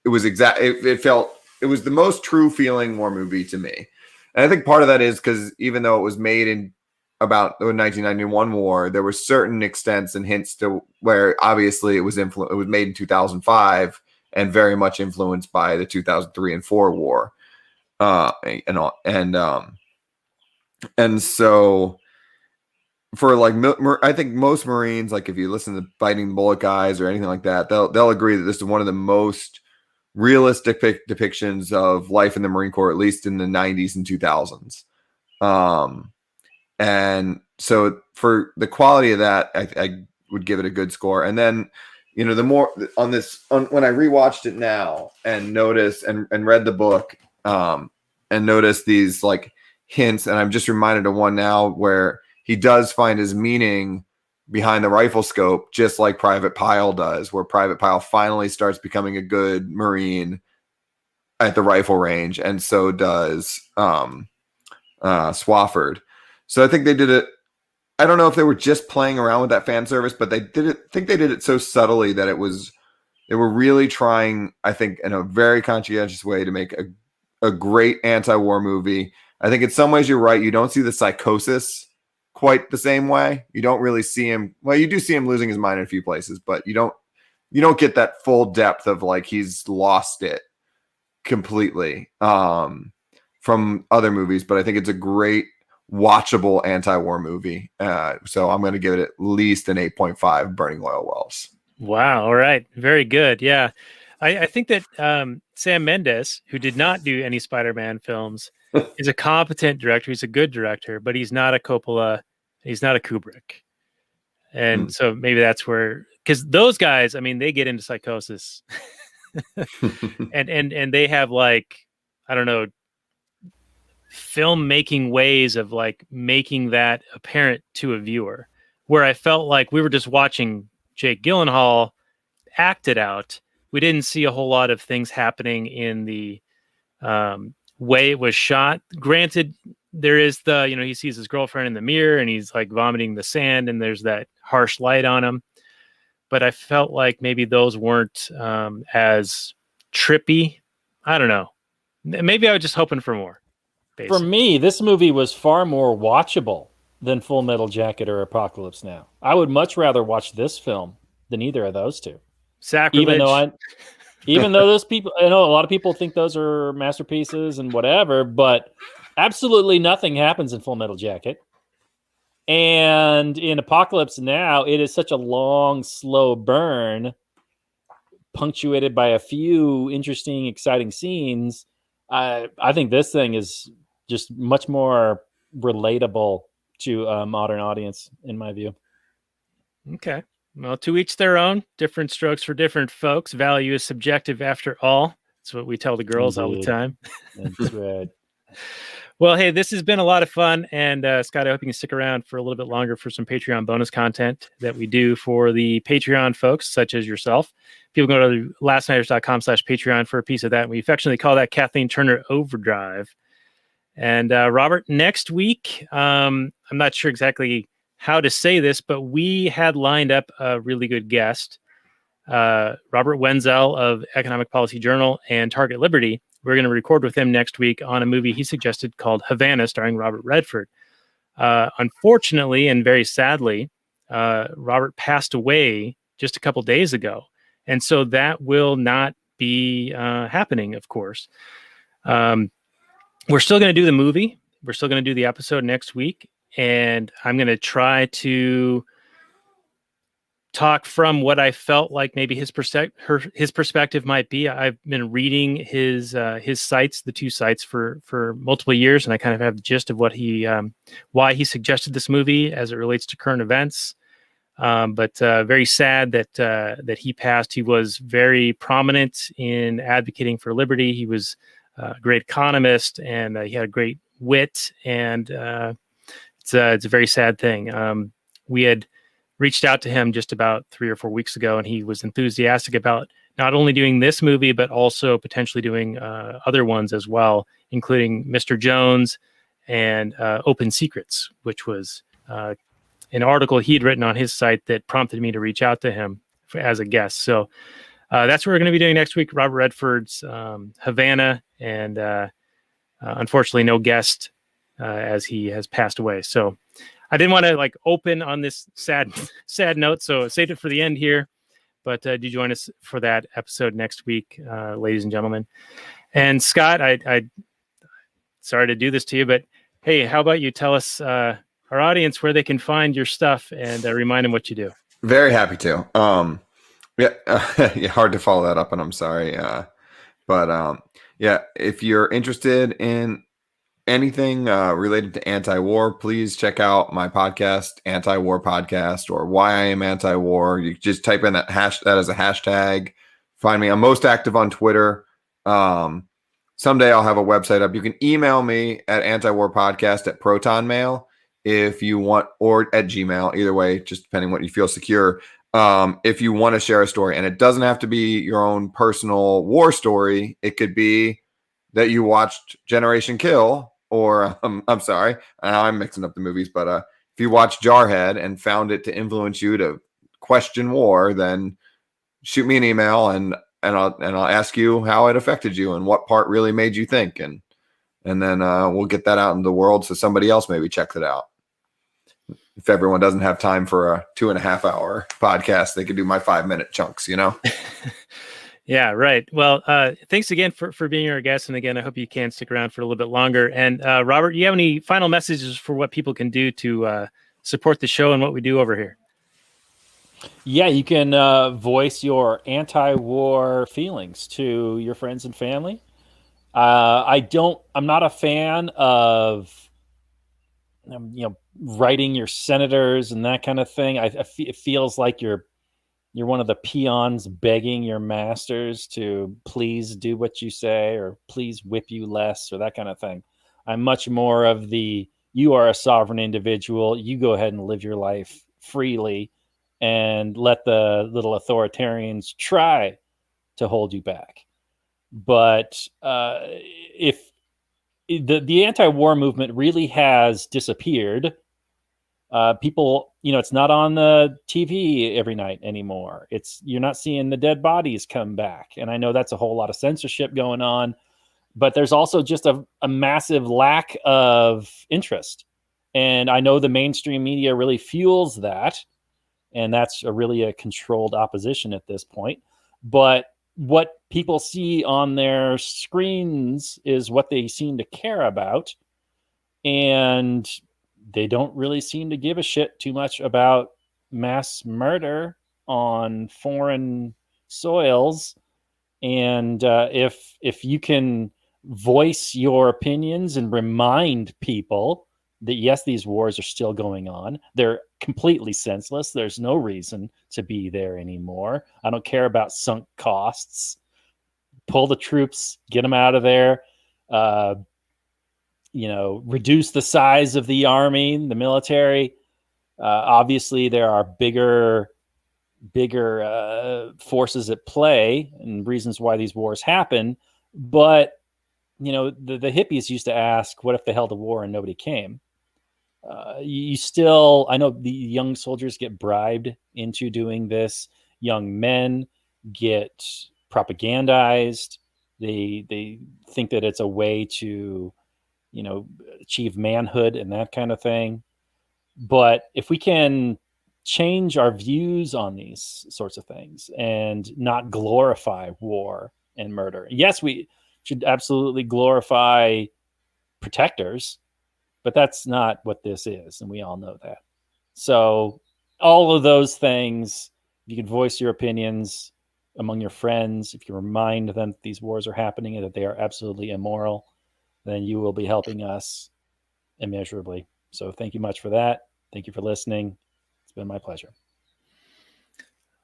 it was it was the most true feeling war movie to me. And I think part of that is because even though it was made in about the 1991 war, there were certain extents and hints to where obviously it was made in 2005 and very much influenced by the 2003 and 4 war. And so for like, I think most Marines, like if you listen to Fighting Bullet Guys or anything like that, they'll agree that this is one of the most realistic depictions of life in the Marine Corps, at least in the 90s and 2000s. And so for the quality of that, I would give it a good score. And then, you know, the more when I rewatched it now and noticed and read the book, and noticed these like hints, and I'm just reminded of one now where he does find his meaning behind the rifle scope, just like Private Pyle does, where Private Pyle finally starts becoming a good Marine at the rifle range, and so does Swofford. So I think they did it. I don't know if they were just playing around with that fan service, but they did it. I think they did it so subtly that they were really trying, I think, in a very conscientious way to make a great anti-war movie. I think in some ways you're right. You don't see the psychosis quite the same way. You don't really see him. Well, you do see him losing his mind in a few places, but you don't get that full depth of like he's lost it completely from other movies. But I think it's a great watchable anti-war movie. So I'm going to give it at least an 8.5 burning oil wells. Wow. All right. Very good. Yeah. I think that Sam Mendes, who did not do any Spider-Man films, is a competent director. He's a good director, but he's not a Coppola. He's not a Kubrick. And so maybe that's where, because those guys, I mean, they get into psychosis and they have like, I don't know, filmmaking ways of like making that apparent to a viewer, where I felt like we were just watching Jake Gyllenhaal act it out. We didn't see a whole lot of things happening in the way it was shot. Granted, there is he sees his girlfriend in the mirror and he's like vomiting the sand and there's that harsh light on him. But I felt like maybe those weren't as trippy. I don't know. Maybe I was just hoping for more. For me, this movie was far more watchable than Full Metal Jacket or Apocalypse Now. I would much rather watch this film than either of those two. Sacrilege. Even though those people, I know a lot of people think those are masterpieces and whatever, but absolutely nothing happens in Full Metal Jacket. And in Apocalypse Now, it is such a long, slow burn, punctuated by a few interesting, exciting scenes. I think this thing is just much more relatable to a modern audience, in my view. Okay. Well, to each their own. Different strokes for different folks. Value is subjective after all. That's what we tell the girls all the time. That's right. Well, hey, this has been a lot of fun. And Scott, I hope you can stick around for a little bit longer for some Patreon bonus content that we do for the Patreon folks, such as yourself. People go to lastnighters.com/Patreon for a piece of that. We affectionately call that Kathleen Turner Overdrive. And Robert, next week, I'm not sure exactly how to say this, but we had lined up a really good guest, Robert Wenzel of Economic Policy Journal and Target Liberty. We're going to record with him next week on a movie he suggested called Havana, starring Robert Redford. Unfortunately, and very sadly, Robert passed away just a couple days ago. And so that will not be happening, of course. We're still going to do the movie. We're still going to do the episode next week. And I'm going to try to talk from what I felt like maybe his perspective might be. I've been reading his sites, the two sites, for multiple years, and I kind of have the gist of what why he suggested this movie as it relates to current events. But very sad that he passed. He was very prominent in advocating for liberty. He was a great economist, and he had a great wit, and it's a very sad thing. We had reached out to him just about 3 or 4 weeks ago, and he was enthusiastic about not only doing this movie, but also potentially doing other ones as well, including Mr. Jones and Open Secrets, which was an article he'd written on his site that prompted me to reach out to him as a guest. So that's what we're going to be doing next week, Robert Redford's Havana, and unfortunately no guest as he has passed away. So I didn't want to open on this sad note, so saved it for the end here. But do join us for that episode next week, ladies and gentlemen. And Scott, I sorry to do this to you, but hey, how about you tell us, our audience, where they can find your stuff and remind them what you do? Very happy to. Yeah, hard to follow that up, and I'm sorry. But if you're interested in anything related to anti-war, please check out my podcast, Anti-War Podcast, or Why I Am Anti-War. You just type in that as a hashtag. Find me. I'm most active on Twitter. Someday I'll have a website up. You can email me at antiwarpodcast@protonmail if you want, or at Gmail. Either way, just depending what you feel secure. If you want to share a story, and it doesn't have to be your own personal war story. It could be that you watched Generation Kill, or I'm sorry, I'm mixing up the movies, but if you watched Jarhead and found it to influence you to question war, then shoot me an email and I'll ask you how it affected you and what part really made you think, and then we'll get that out in the world so somebody else maybe checks it out. If everyone doesn't have time for a 2.5-hour podcast, they could do my 5-minute chunks, Yeah, right. Well, thanks again for being our guest. And again, I hope you can stick around for a little bit longer. And Robert, you have any final messages for what people can do to support the show and what we do over here? Yeah, you can voice your anti-war feelings to your friends and family. I'm not a fan of writing your senators and that kind of thing. It feels like you're one of the peons begging your masters to please do what you say, or please whip you less, or that kind of thing. I'm much more of you are a sovereign individual. You go ahead and live your life freely and let the little authoritarians try to hold you back. But if the anti-war movement really has disappeared, people, it's not on the TV every night anymore. You're not seeing the dead bodies come back. And I know that's a whole lot of censorship going on, but there's also just a massive lack of interest. And I know the mainstream media really fuels that, and that's really a controlled opposition at this point. But what people see on their screens is what they seem to care about, and they don't really seem to give a shit too much about mass murder on foreign soils. And if you can voice your opinions and remind people that yes, these wars are still going on, they're completely senseless, there's no reason to be there anymore, I don't care about sunk costs, pull the troops, get them out of there, reduce the size of the army, the military. Obviously there are bigger forces at play and reasons why these wars happen. But, the hippies used to ask, what if they held a war and nobody came? I know the young soldiers get bribed into doing this. Young men get propagandized. They think that it's a way to, achieve manhood and that kind of thing. But if we can change our views on these sorts of things and not glorify war and murder. Yes, we should absolutely glorify protectors, but that's not what this is, and we all know that. So all of those things, you can voice your opinions among your friends, if you remind them that these wars are happening and that they are absolutely immoral, then you will be helping us immeasurably. So thank you much for that. Thank you for listening. It's been my pleasure.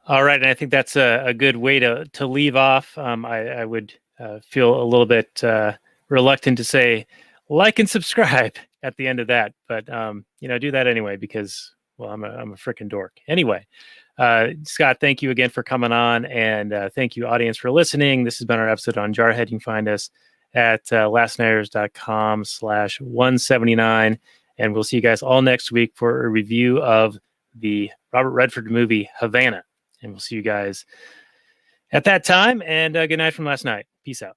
All right, and I think that's a good way to leave off. I would feel a little bit reluctant to say like and subscribe at the end of that, but do that anyway because, well, I'm a freaking dork. Anyway, Scott, thank you again for coming on, and thank you, audience, for listening. This has been our episode on Jarhead. You can find us at lastnighters.com/179, and we'll see you guys all next week for a review of the Robert Redford movie Havana. And we'll see you guys at that time. And good night from last night. Peace out.